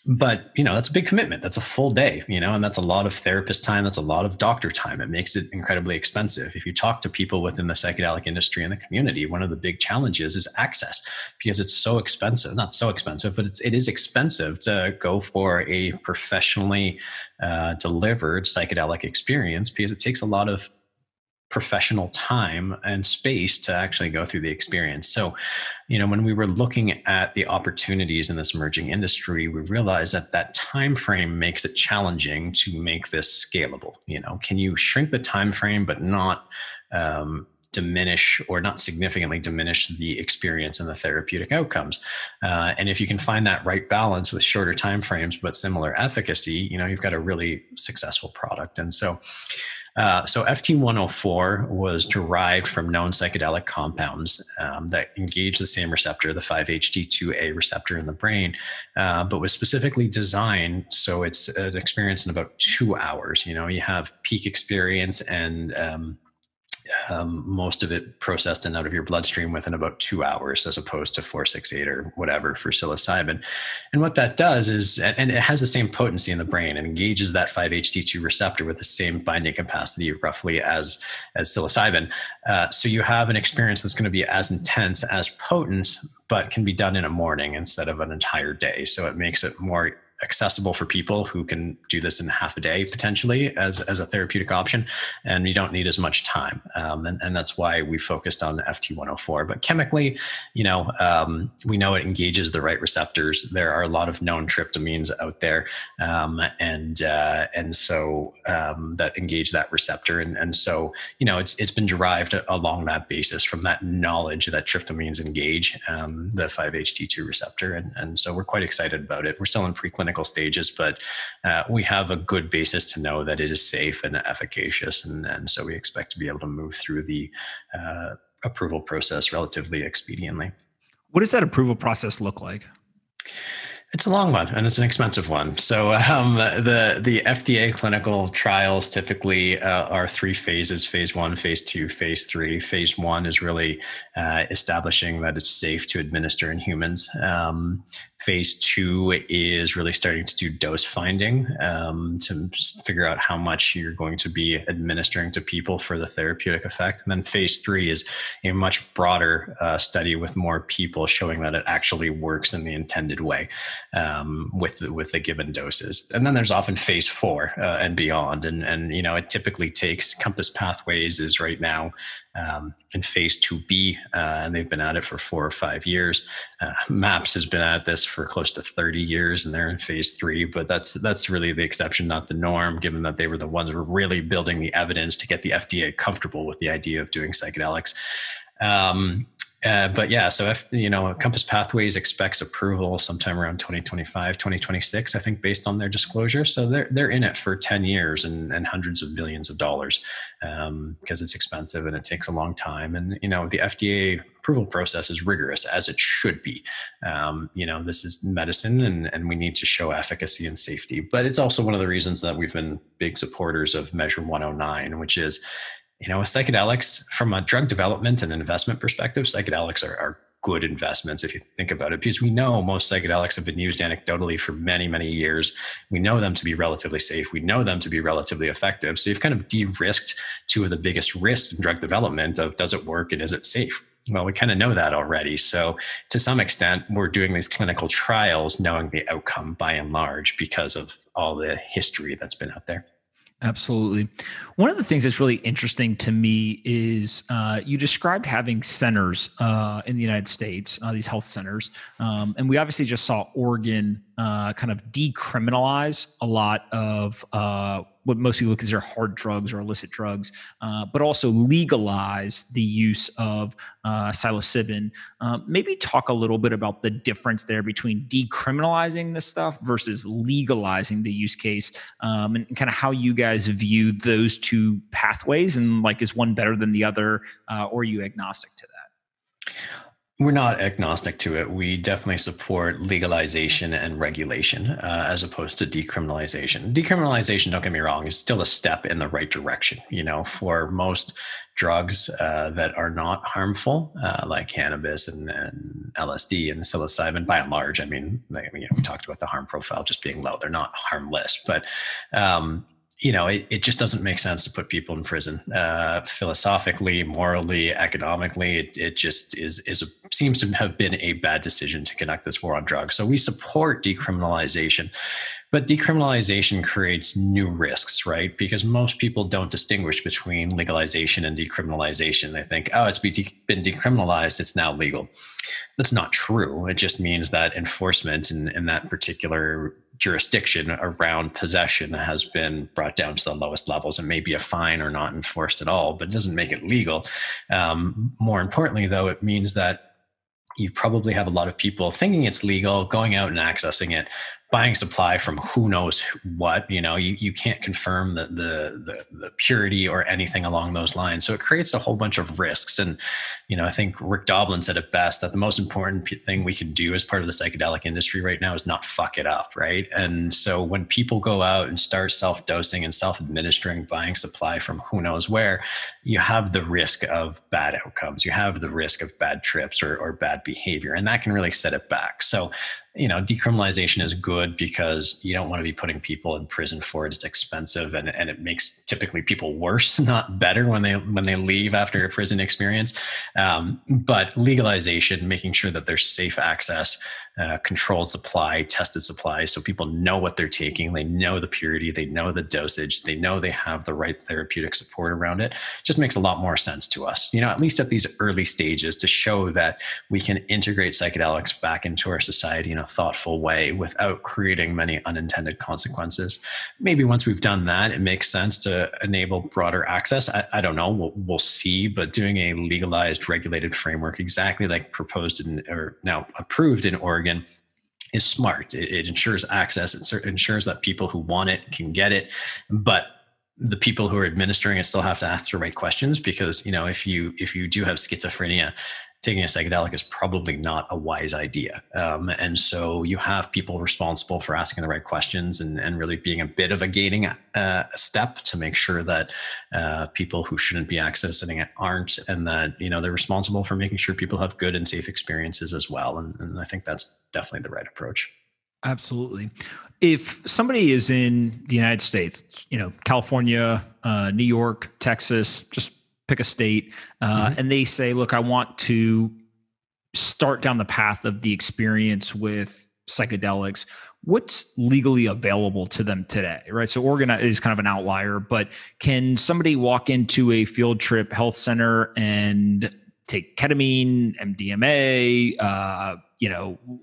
But, that's a big commitment. That's a full day, and that's a lot of therapist time. That's a lot of doctor time. It makes it incredibly expensive. If you talk to people within the psychedelic industry and the community, one of the big challenges is access, because it's so expensive. Not so expensive, but it is expensive to go for a professionally delivered psychedelic experience, because it takes a lot of professional time and space to actually go through the experience. So, when we were looking at the opportunities in this emerging industry, we realized that time frame makes it challenging to make this scalable. Can you shrink the time frame but not diminish, or not significantly diminish, the experience and the therapeutic outcomes? And if you can find that right balance with shorter time frames but similar efficacy, you've got a really successful product. And so FT104 was derived from known psychedelic compounds that engage the same receptor, the 5-HT2A receptor in the brain, but was specifically designed so it's an experience in about 2 hours. You have peak experience and most of it processed and out of your bloodstream within about 2 hours, as opposed to 4, 6, 8 or whatever for psilocybin. And what that does is, and it has the same potency in the brain, and engages that 5-HT2 receptor with the same binding capacity roughly as psilocybin. So you have an experience that's going to be as intense, as potent, but can be done in a morning instead of an entire day. So it makes it more accessible for people who can do this in half a day, potentially, as a therapeutic option, and you don't need as much time. And that's why we focused on FT104. But chemically, we know it engages the right receptors. There are a lot of known tryptamines out there, and so that engage that receptor. And so, it's been derived along that basis, from that knowledge that tryptamines engage the 5-HT2 receptor. And so we're quite excited about it. We're still in preclinical stages, but we have a good basis to know that it is safe and efficacious. And so we expect to be able to move through the approval process relatively expediently. What does that approval process look like? It's a long one and it's an expensive one. So the FDA clinical trials typically are three phases: phase one, phase two, phase three. Phase one is really establishing that it's safe to administer in humans. Phase two is really starting to do dose finding to figure out how much you're going to be administering to people for the therapeutic effect. And then phase three is a much broader study with more people showing that it actually works in the intended way with the given doses. And then there's often phase four and beyond. And it typically takes Compass Pathways is right now in phase 2B, and they've been at it for 4 or 5 years. MAPS has been at this for close to 30 years, and they're in phase 3. But that's really the exception, not the norm, given that they were the ones who were really building the evidence to get the FDA comfortable with the idea of doing psychedelics. But yeah, so if, Compass Pathways expects approval sometime around 2025, 2026, I think, based on their disclosure. So they're in it for 10 years and hundreds of billions of dollars because it's expensive and it takes a long time. And, the FDA approval process is rigorous, as it should be. This is medicine and we need to show efficacy and safety. But it's also one of the reasons that we've been big supporters of Measure 109, which is, with psychedelics, from a drug development and investment perspective, psychedelics are good investments if you think about it, because we know most psychedelics have been used anecdotally for many, many years. We know them to be relatively safe. We know them to be relatively effective. So you've kind of de-risked two of the biggest risks in drug development of, does it work and is it safe? Well, we kind of know that already. So to some extent, we're doing these clinical trials knowing the outcome by and large because of all the history that's been out there. Absolutely. One of the things that's really interesting to me is you described having centers in the United States, these health centers. And we obviously just saw Oregon kind of decriminalize a lot of what most people consider hard drugs or illicit drugs, but also legalize the use of psilocybin. Maybe talk a little bit about the difference there between decriminalizing this stuff versus legalizing the use case, and kind of how you guys view those two pathways, and like, is one better than the other, or are you agnostic to that? We're not agnostic to it. We definitely support legalization and regulation as opposed to decriminalization. Decriminalization, don't get me wrong, is still a step in the right direction. For most drugs that are not harmful, like cannabis and LSD and psilocybin, by and large, we talked about the harm profile just being low. They're not harmless, but it just doesn't make sense to put people in prison. Philosophically, morally, economically, it just seems to have been a bad decision to conduct this war on drugs. So we support decriminalization, but decriminalization creates new risks, right? Because most people don't distinguish between legalization and decriminalization. They think, oh, it's been decriminalized, it's now legal. That's not true. It just means that enforcement in that particular jurisdiction around possession has been brought down to the lowest levels. It may be a fine or not enforced at all, but it doesn't make it legal. More importantly, though, it means that you probably have a lot of people thinking it's legal, going out and accessing it, buying supply from who knows what. You can't confirm the purity or anything along those lines. So it creates a whole bunch of risks. And I think Rick Doblin said it best, that the most important thing we can do as part of the psychedelic industry right now is not fuck it up, right? And so when people go out and start self-dosing and self-administering, buying supply from who knows where, you have the risk of bad outcomes. You have the risk of bad trips or bad behavior, and that can really set it back. So decriminalization is good because you don't want to be putting people in prison for it. It's expensive and it makes typically people worse, not better when they leave after a prison experience. But legalization, making sure that there's safe access, controlled supply, tested supply, so people know what they're taking, they know the purity, they know the dosage, they know they have the right therapeutic support around it, just makes a lot more sense to us, at least at these early stages, to show that we can integrate psychedelics back into our society in a thoughtful way without creating many unintended consequences. Maybe once we've done that, it makes sense to enable broader access. I don't know, we'll see, but doing a legalized, regulated framework exactly like proposed or now approved in Oregon is smart. It ensures access. It ensures that people who want it can get it, but the people who are administering it still have to ask the right questions, because if you do have schizophrenia taking a psychedelic is probably not a wise idea. And so you have people responsible for asking the right questions and really being a bit of a gating step to make sure that people who shouldn't be accessing it aren't, and that, they're responsible for making sure people have good and safe experiences as well. And I think that's definitely the right approach. Absolutely. If somebody is in the United States, California, New York, Texas, just pick a state, and they say, look, I want to start down the path of the experience with psychedelics, what's legally available to them today, right? So Oregon is kind of an outlier, but can somebody walk into a field trip health center and take ketamine, MDMA,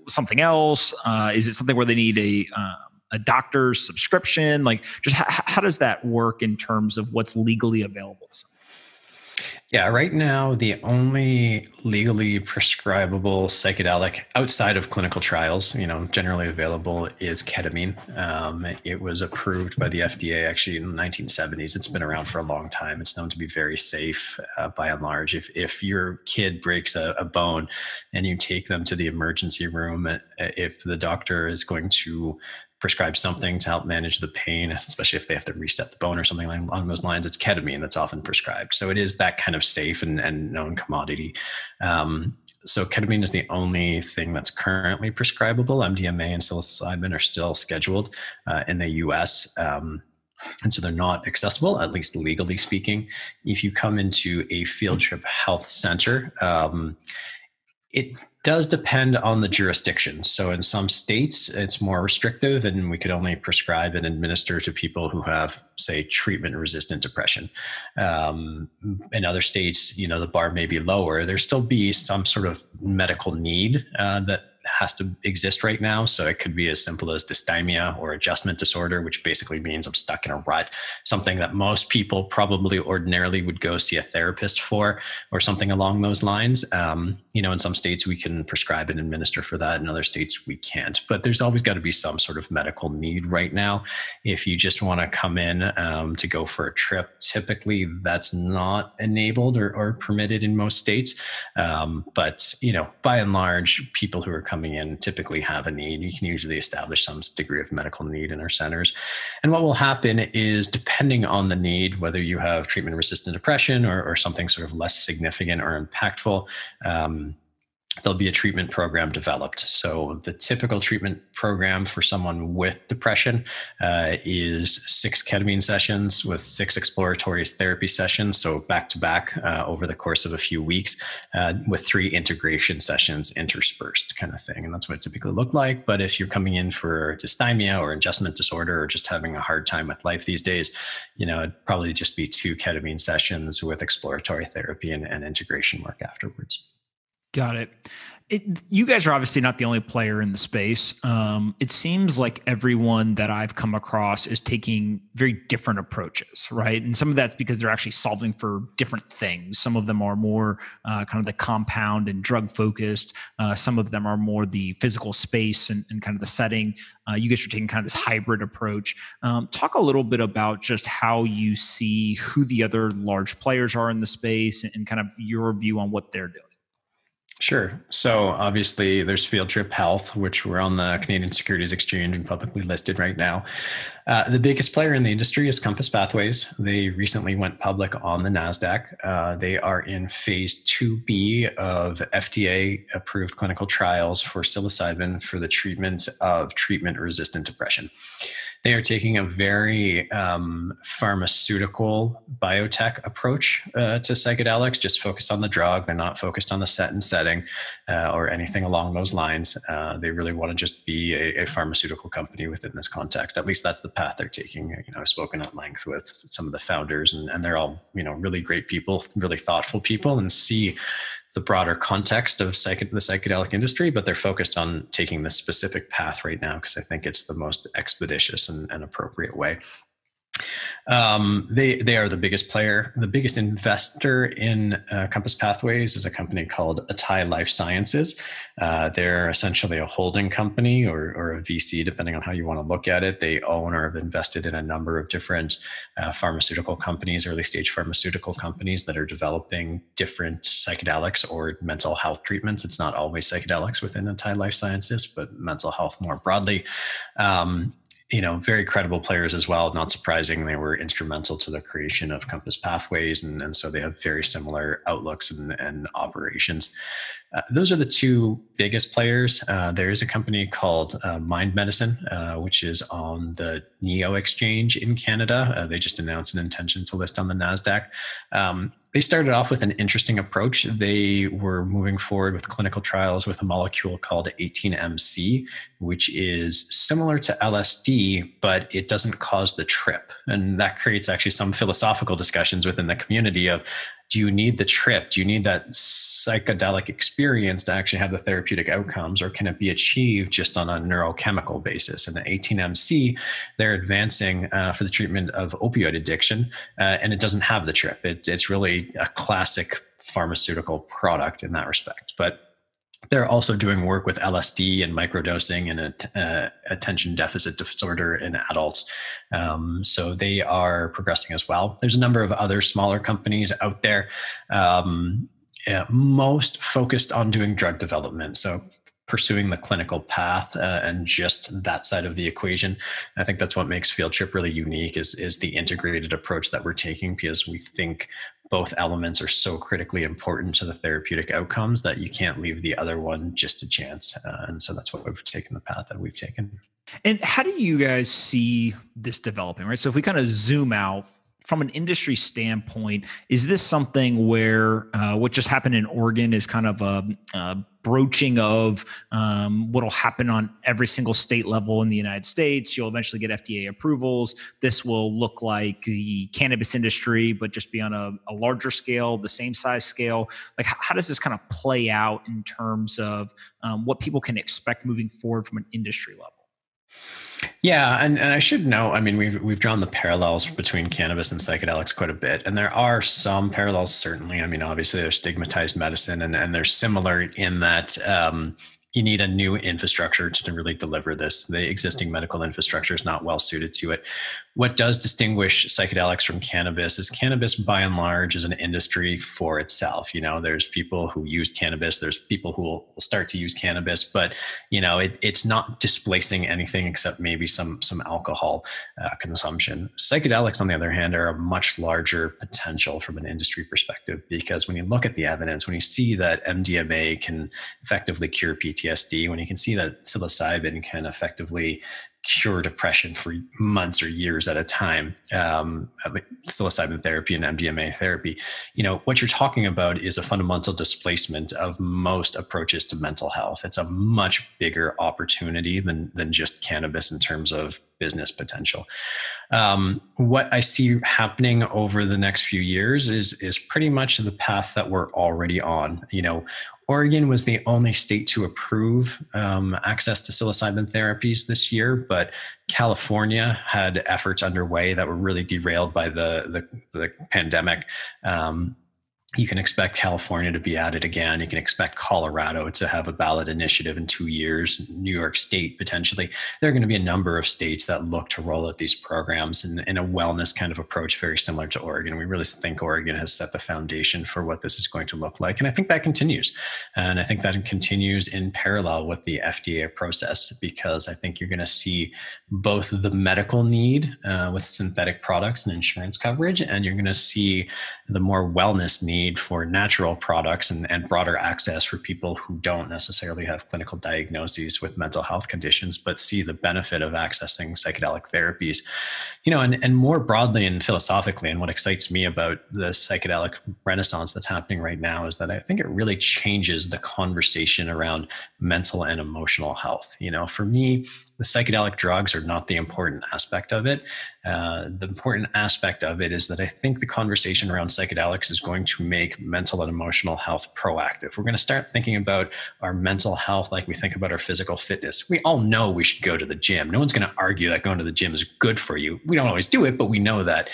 something else? Is it something where they need a doctor's subscription? Like, just how does that work in terms of what's legally available? Yeah, right now, the only legally prescribable psychedelic outside of clinical trials, generally available, is ketamine. It was approved by the FDA actually in the 1970s. It's been around for a long time. It's known to be very safe by and large. If your kid breaks a bone and you take them to the emergency room, if the doctor is going to prescribe something to help manage the pain, especially if they have to reset the bone or something along those lines, it's ketamine that's often prescribed. So it is that kind of safe and known commodity. So ketamine is the only thing that's currently prescribable. MDMA and psilocybin are still scheduled in the US. And so they're not accessible, at least legally speaking. If you come into a field trip health center, it does depend on the jurisdiction. So in some states, it's more restrictive, and we could only prescribe and administer to people who have, say, treatment-resistant depression. In other states, the bar may be lower. There still be some sort of medical need that has to exist right now. So it could be as simple as dysthymia or adjustment disorder, which basically means I'm stuck in a rut, something that most people probably ordinarily would go see a therapist for, or something along those lines. In some states we can prescribe and administer for that. In other states we can't, but there's always got to be some sort of medical need right now. If you just want to come in to go for a trip, typically that's not enabled or permitted in most states. But by and large, people who are coming in typically have a need. You can usually establish some degree of medical need in our centers. And what will happen is, depending on the need, whether you have treatment-resistant depression or something sort of less significant or impactful, there'll be a treatment program developed. So the typical treatment program for someone with depression is 6 ketamine sessions with 6 exploratory therapy sessions. So back to back over the course of a few weeks with 3 integration sessions interspersed, kind of thing. And that's what it typically look like. But if you're coming in for dysthymia or adjustment disorder, or just having a hard time with life these days, it'd probably just be 2 ketamine sessions with exploratory therapy and integration work afterwards. Got it. You guys are obviously not the only player in the space. It seems like everyone that I've come across is taking very different approaches, right? And some of that's because they're actually solving for different things. Some of them are more kind of the compound and drug focused. Some of them are more the physical space and kind of the setting. You guys are taking kind of this hybrid approach. Talk a little bit about just how you see who the other large players are in the space and kind of your view on what they're doing. Sure. So obviously there's Field Trip Health, which we're on the Canadian Securities Exchange and publicly listed right now. The biggest player in the industry is Compass Pathways. They recently went public on the NASDAQ. They are in phase 2B of FDA approved clinical trials for psilocybin for the treatment of treatment-resistant depression. They are taking a very pharmaceutical biotech approach to psychedelics, just focused on the drug. They're not focused on the set and setting or anything along those lines. They really want to just be a pharmaceutical company within this context. At least that's the path they're taking. I've spoken at length with some of the founders, and they're all really great people, really thoughtful people, and see the broader context of the psychedelic industry, but they're focused on taking this specific path right now because I think it's the most expeditious and appropriate way. They are the biggest player. The biggest investor in Compass Pathways is a company called Atai Life Sciences. They're essentially a holding company or a VC, depending on how you want to look at it. They own or have invested in a number of different pharmaceutical companies, early stage pharmaceutical companies that are developing different psychedelics or mental health treatments. It's not always psychedelics within Atai Life Sciences, but mental health more broadly. Very credible players as well. Not surprising, they were instrumental to the creation of Compass Pathways, and so they have very similar outlooks and operations. Those are the two biggest players. There is a company called Mind Medicine, which is on the NEO exchange in Canada. They just announced an intention to list on the NASDAQ. They started off with an interesting approach. They were moving forward with clinical trials with a molecule called 18MC, which is similar to LSD, but it doesn't cause the trip. And that creates actually some philosophical discussions within the community of, do you need the trip? Do you need that psychedelic experience to actually have the therapeutic outcomes, or can it be achieved just on a neurochemical basis? And the 18MC, they're advancing for the treatment of opioid addiction, and it doesn't have the trip. It's really a classic pharmaceutical product in that respect. But they're also doing work with LSD and microdosing and attention deficit disorder in adults. So they are progressing as well. There's a number of other smaller companies out there, most focused on doing drug development. So pursuing the clinical path and just that side of the equation. I think that's what makes Field Trip really unique is the integrated approach that we're taking, because we think both elements are so critically important to the therapeutic outcomes that you can't leave the other one just to chance. And so that's why we've taken the path that we've taken. And how do you guys see this developing, right? So if we kind of zoom out from an industry standpoint, is this something where what just happened in Oregon is kind of a broaching of what will happen on every single state level in the United States? You'll eventually get FDA approvals. This will look like the cannabis industry, but just be on a larger scale, the same size scale. Like, how does this kind of play out in terms of what people can expect moving forward from an industry level? Yeah, and I should know, I mean, we've drawn the parallels between cannabis and psychedelics quite a bit, and there are some parallels, certainly. I mean, obviously there's stigmatized medicine, and they're similar in that you need a new infrastructure to really deliver this. The existing medical infrastructure is not well suited to it. What does distinguish psychedelics from cannabis is cannabis, by and large, is an industry for itself. There's people who use cannabis. There's people who will start to use cannabis, but it's not displacing anything except maybe some alcohol consumption. Psychedelics, on the other hand, are a much larger potential from an industry perspective, because when you look at the evidence, when you see that MDMA can effectively cure PTSD, when you can see that psilocybin can effectively cure depression for months or years at a time, psilocybin therapy and MDMA therapy, what you're talking about is a fundamental displacement of most approaches to mental health. It's a much bigger opportunity than just cannabis in terms of business potential. What I see happening over the next few years is pretty much the path that we're already on. Oregon was the only state to approve access to psilocybin therapies this year, but California had efforts underway that were really derailed by the pandemic. You can expect California to be at it again. You can expect Colorado to have a ballot initiative in 2 years, New York State potentially. There are going to be a number of states that look to roll out these programs in a wellness kind of approach, very similar to Oregon. We really think Oregon has set the foundation for what this is going to look like. And I think that continues. And I think that continues in parallel with the FDA process, because I think you're going to see both the medical need with synthetic products and insurance coverage, and you're going to see the more wellness need for natural products and broader access for people who don't necessarily have clinical diagnoses with mental health conditions, but see the benefit of accessing psychedelic therapies. And more broadly and philosophically, and what excites me about the psychedelic renaissance that's happening right now is that I think it really changes the conversation around mental and emotional health. For me, the psychedelic drugs are not the important aspect of it. The important aspect of it is that I think the conversation around psychedelics is going to make mental and emotional health proactive. We're going to start thinking about our mental health like we think about our physical fitness. We all know we should go to the gym. No one's going to argue that going to the gym is good for you. We don't always do it, but we know that.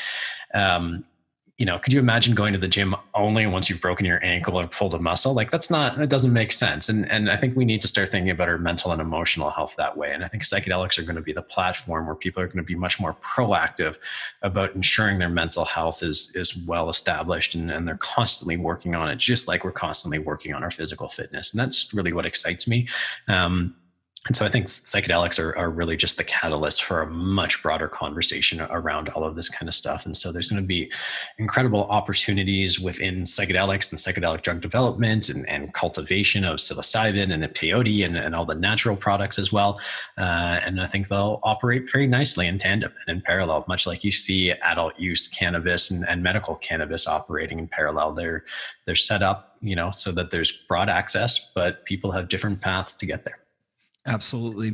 Could you imagine going to the gym only once you've broken your ankle or pulled a muscle? Like that doesn't make sense. And I think we need to start thinking about our mental and emotional health that way. And I think psychedelics are going to be the platform where people are going to be much more proactive about ensuring their mental health is well established, and they're constantly working on it, just like we're constantly working on our physical fitness. And that's really what excites me. And so I think psychedelics are really just the catalyst for a much broader conversation around all of this kind of stuff. And so there's going to be incredible opportunities within psychedelics and psychedelic drug development and cultivation of psilocybin and peyote and all the natural products as well. And I think they'll operate very nicely in tandem and in parallel, much like you see adult use cannabis and medical cannabis operating in parallel. They're set up, so that there's broad access, but people have different paths to get there. Absolutely.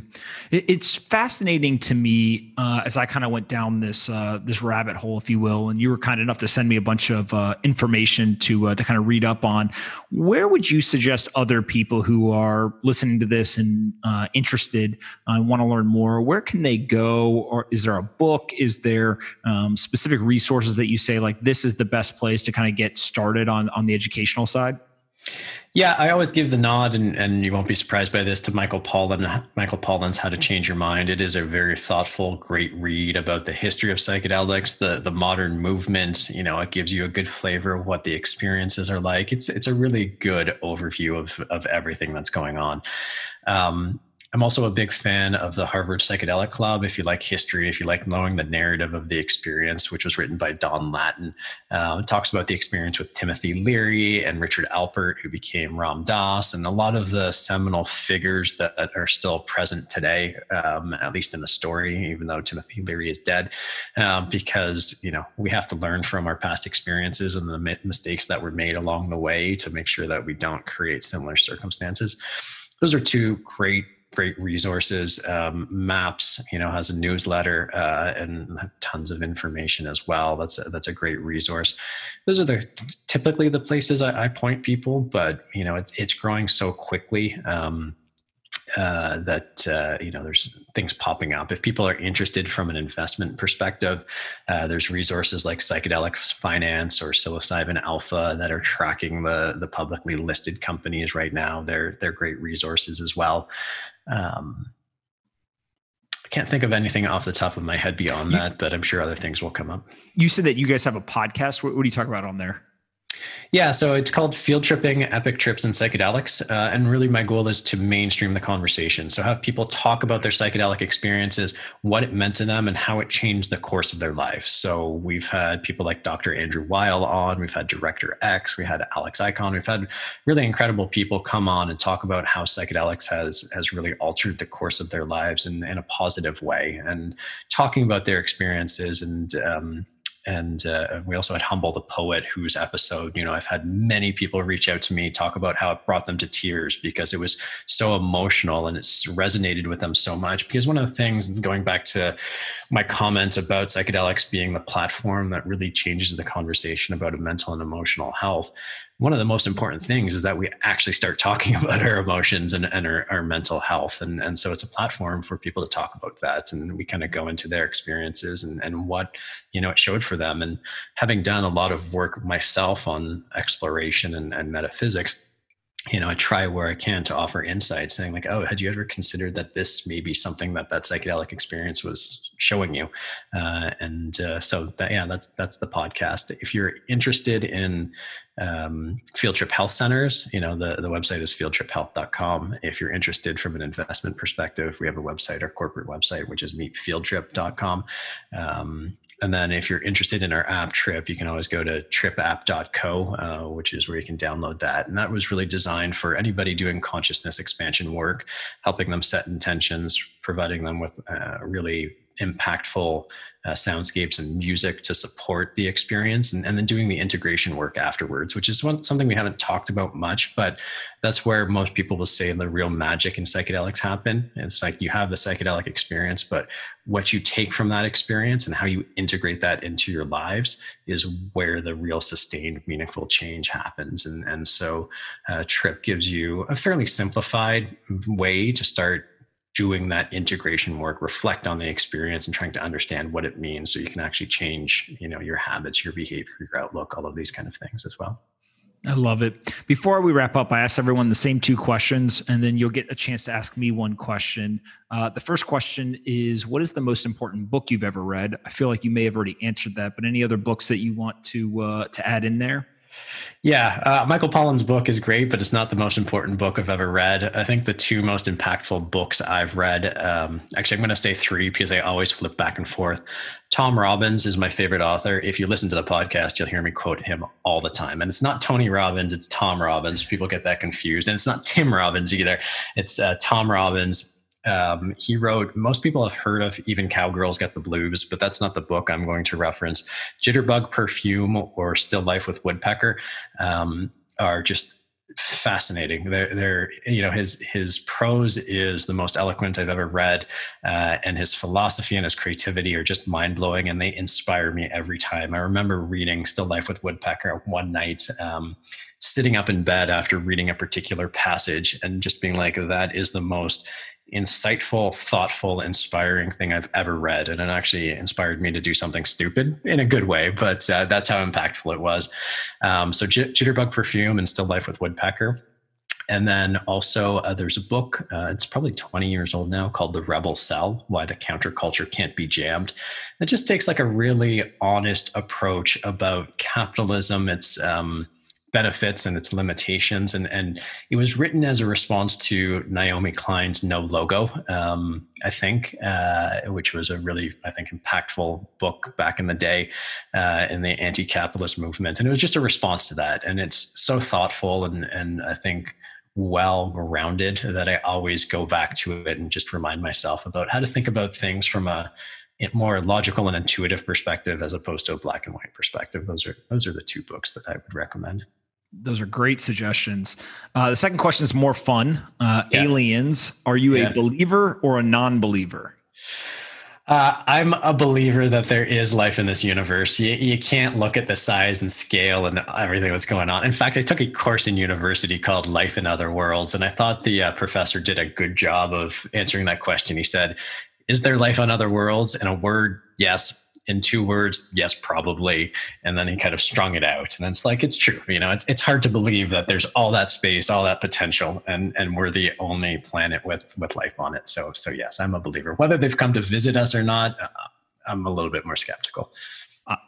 It's fascinating to me as I kind of went down this rabbit hole, if you will, and you were kind enough to send me a bunch of information to kind of read up on. Where would you suggest other people who are listening to this and interested, want to learn more? Where can they go? Or is there a book? Is there specific resources that you say, like, this is the best place to kind of get started on the educational side? Yeah, I always give the nod, and you won't be surprised by this, to Michael Pollan. Michael Pollan's How to Change Your Mind. It is a very thoughtful, great read about the history of psychedelics, the modern movement. It gives you a good flavor of what the experiences are like. It's a really good overview of everything that's going on. I'm also a big fan of the Harvard Psychedelic Club. If you like history, if you like knowing the narrative of the experience, which was written by Don Lattin, it talks about the experience with Timothy Leary and Richard Alpert, who became Ram Dass, and a lot of the seminal figures that are still present today, at least in the story, even though Timothy Leary is dead, because we have to learn from our past experiences and the mistakes that were made along the way to make sure that we don't create similar circumstances. Those are two great resources. Maps, has a newsletter and tons of information as well. That's a great resource. Those are typically the places I point people, but it's growing so quickly that there's things popping up. If people are interested from an investment perspective, there's resources like Psychedelics Finance or Psilocybin Alpha that are tracking the publicly listed companies right now. They're great resources as well. I can't think of anything off the top of my head beyond that, but I'm sure other things will come up. You said that you guys have a podcast. What do you talk about on there? Yeah, so it's called Field Tripping, Epic Trips, and Psychedelics. And really my goal is to mainstream the conversation. So have people talk about their psychedelic experiences, what it meant to them, and how it changed the course of their life. So we've had people like Dr. Andrew Weil on, we've had Director X, we had Alex Icon, we've had really incredible people come on and talk about how psychedelics has really altered the course of their lives in a positive way, and talking about their experiences. And we also had Humble the Poet, whose episode, I've had many people reach out to me, talk about how it brought them to tears because it was so emotional and it's resonated with them so much. Because one of the things, going back to my comment about psychedelics being the platform that really changes the conversation about mental and emotional health, one of the most important things is that we actually start talking about our emotions and our mental health. And so it's a platform for people to talk about that. And we kind of go into their experiences and what, it showed for them. And having done a lot of work myself on exploration and metaphysics, I try where I can to offer insights, saying like, oh, had you ever considered that this may be something that psychedelic experience was showing you? So that's the podcast. If you're interested in Field Trip Health Centers, the website is fieldtriphealth.com. If you're interested from an investment perspective, we have a website, our corporate website, which is meetfieldtrip.com. And then if you're interested in our app Trip, you can always go to tripapp.co, which is where you can download that. And that was really designed for anybody doing consciousness expansion work, helping them set intentions, providing them with really impactful soundscapes and music to support the experience, and then doing the integration work afterwards, which is something we haven't talked about much, but that's where most people will say the real magic in psychedelics happen. It's like you have the psychedelic experience, but what you take from that experience and how you integrate that into your lives is where the real sustained, meaningful change happens. And so Trip gives you a fairly simplified way to start doing that integration work, reflect on the experience and trying to understand what it means so you can actually change, your habits, your behavior, your outlook, all of these kind of things as well. I love it. Before we wrap up, I ask everyone the same two questions, and then you'll get a chance to ask me one question. The first question is, what is the most important book you've ever read? I feel like you may have already answered that, but any other books that you want to add in there? Yeah, Michael Pollan's book is great, but it's not the most important book I've ever read. I think the two most impactful books I've read, actually, I'm going to say three because I always flip back and forth. Tom Robbins is my favorite author. If you listen to the podcast, you'll hear me quote him all the time. And it's not Tony Robbins, it's Tom Robbins. People get that confused. And it's not Tim Robbins either. It's Tom Robbins. He wrote, most people have heard of Even Cowgirls Get the Blues, but that's not the book I'm going to reference. Jitterbug Perfume or Still Life with Woodpecker are just fascinating. They're his prose is the most eloquent I've ever read, and his philosophy and his creativity are just mind-blowing, and they inspire me every time. I remember reading Still Life with Woodpecker one night, sitting up in bed after reading a particular passage and just being like, that is the most insightful, thoughtful, inspiring thing I've ever read. And it actually inspired me to do something stupid in a good way, but that's how impactful it was. So Jitterbug Perfume and Still Life with Woodpecker. And then also there's a book, it's probably 20 years old now, called The Rebel Cell, Why the Counterculture Can't Be Jammed. It just takes like a really honest approach about capitalism, its benefits and its limitations. And it was written as a response to Naomi Klein's No Logo, I think, which was a really, I think, impactful book back in the day in the anti-capitalist movement. And it was just a response to that. And it's so thoughtful and I think well-grounded that I always go back to it and just remind myself about how to think about things from a more logical and intuitive perspective as opposed to a black and white perspective. Those are the two books that I would recommend. Those are great suggestions. The second question is more fun. Aliens, are you a believer or a non-believer? I'm a believer that there is life in this universe. You can't look at the size and scale and everything that's going on. In fact, I took a course in university called Life in Other Worlds, and I thought the professor did a good job of answering that question. He said, is there life on other worlds? In a word, yes. In 2 words, yes, probably. And then he kind of strung it out. And it's like, it's true. It's hard to believe that there's all that space, all that potential, and we're the only planet with life on it. So yes, I'm a believer. Whether they've come to visit us or not, I'm a little bit more skeptical.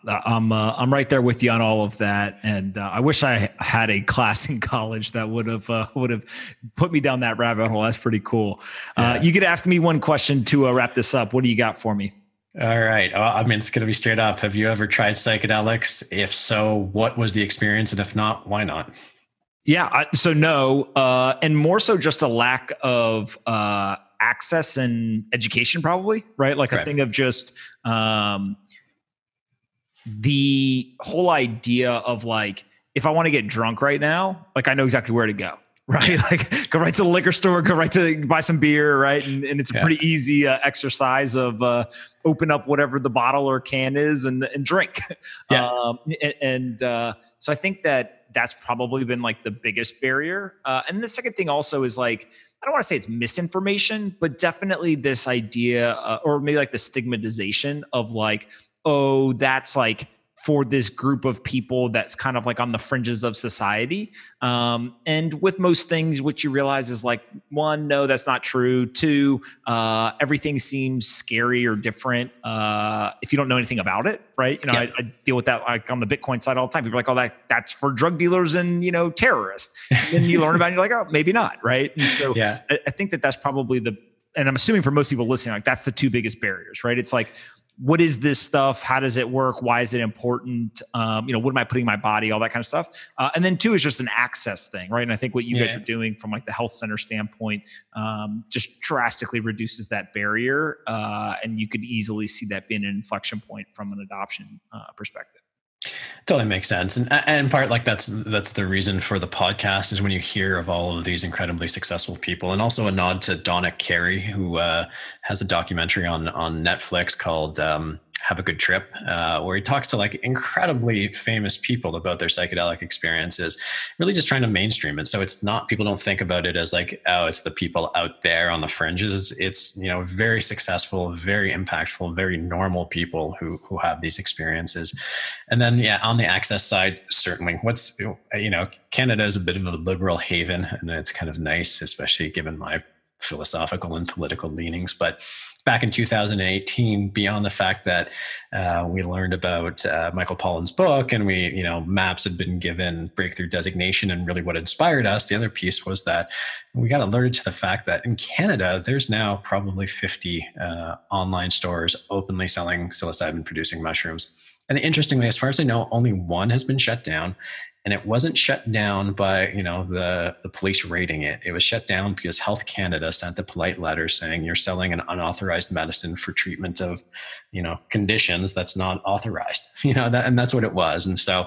I'm right there with you on all of that. And I wish I had a class in college that would have put me down that rabbit hole. That's pretty cool. You could ask me one question to wrap this up. What do you got for me? All right. It's going to be straight up. Have you ever tried psychedelics? If so, what was the experience? And if not, why not? Yeah. So no, and more so just a lack of access and education, probably, right? Like a thing of just the whole idea of like, if I want to get drunk right now, like I know exactly where to go. Right. Like go right to the liquor store, go right to buy some beer. Right. And it's a pretty easy exercise of open up whatever the bottle or can is and drink. Yeah. So I think that's probably been like the biggest barrier. And the second thing also is like, I don't want to say it's misinformation, but definitely this idea or maybe like the stigmatization of like, oh, that's like for this group of people that's kind of like on the fringes of society. And with most things, what you realize is like, 1, no, that's not true. 2, everything seems scary or different if you don't know anything about it, right? I deal with that like on the Bitcoin side all the time. People are like, oh, that's for drug dealers and, terrorists. And then you learn about it and you're like, oh, maybe not, right? And so I think that's probably and I'm assuming for most people listening, like that's the 2 biggest barriers, right? It's like, what is this stuff? How does it work? Why is it important? What am I putting in my body? All that kind of stuff. And then 2 is just an access thing, right? And I think what you guys are doing from like the health center standpoint just drastically reduces that barrier. And you could easily see that being an inflection point from an adoption perspective. Totally makes sense. And in part, like that's the reason for the podcast, is when you hear of all of these incredibly successful people. And also a nod to Donna Carey, who has a documentary on Netflix called Have a Good Trip, where he talks to like incredibly famous people about their psychedelic experiences, really just trying to mainstream it. So it's not, people don't think about it as like, oh, it's the people out there on the fringes. It's, very successful, very impactful, very normal people who have these experiences. And then, on the access side, certainly Canada is a bit of a liberal haven, and it's kind of nice, especially given my philosophical and political leanings. But back in 2018, beyond the fact that we learned about Michael Pollan's book, and MAPS had been given breakthrough designation, and really what inspired us, the other piece was that we got alerted to the fact that in Canada, there's now probably 50 online stores openly selling psilocybin producing mushrooms. And interestingly, as far as I know, only one has been shut down. And it wasn't shut down by, the police raiding it. It was shut down because Health Canada sent a polite letter saying you're selling an unauthorized medicine for treatment of, conditions that's not authorized, and that's what it was. And so,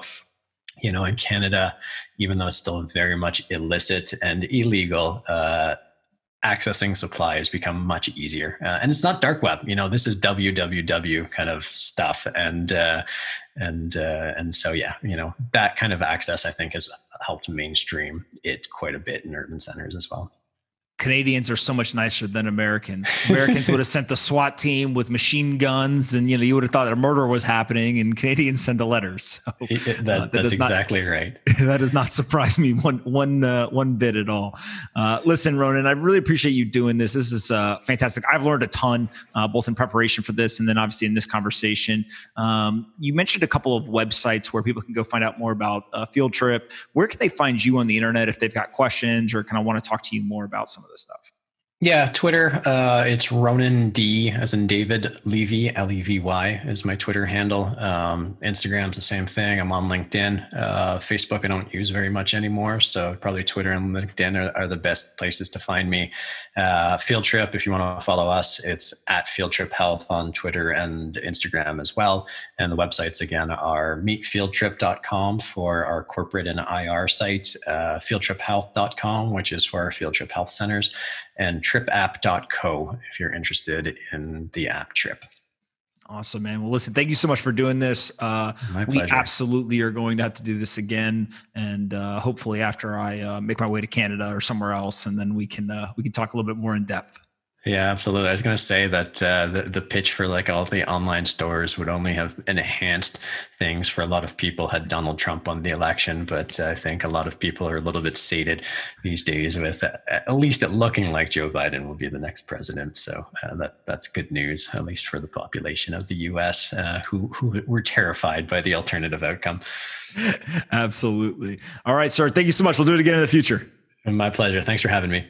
in Canada, even though it's still very much illicit and illegal, accessing supply has become much easier, and it's not dark web. This is www kind of stuff, and so that kind of access, I think, has helped mainstream it quite a bit in urban centers as well. Canadians are so much nicer than Americans. Americans would have sent the SWAT team with machine guns, and you would have thought that a murder was happening, and Canadians send the letters. So, that's exactly right. That does not surprise me one bit at all. Listen, Ronan, I really appreciate you doing this. This is fantastic. I've learned a ton, both in preparation for this and then obviously in this conversation. You mentioned a couple of websites where people can go find out more about Field Trip. Where can they find you on the internet if they've got questions or kind of want to talk to you more about some of this stuff? Yeah, Twitter, it's Ronan D, as in David Levy, Levy is my Twitter handle. Instagram's the same thing. I'm on LinkedIn. Facebook I don't use very much anymore, so probably Twitter and LinkedIn are the best places to find me. Field Trip, if you want to follow us, it's at Field Trip Health on Twitter and Instagram as well. And the websites, again, are meetfieldtrip.com for our corporate and IR site, fieldtriphealth.com, which is for our Field Trip Health centers, and tripapp.co if you're interested in the app Trip. Awesome, man. Well, listen, thank you so much for doing this. My pleasure. We absolutely are going to have to do this again. And hopefully after I make my way to Canada or somewhere else, and then we can talk a little bit more in depth. Yeah, absolutely. I was going to say that the pitch for like all the online stores would only have enhanced things for a lot of people had Donald Trump won the election. But I think a lot of people are a little bit sated these days with at least it looking like Joe Biden will be the next president. So that's good news, at least for the population of the U.S. Who were terrified by the alternative outcome. Absolutely. All right, sir. Thank you so much. We'll do it again in the future. My pleasure. Thanks for having me.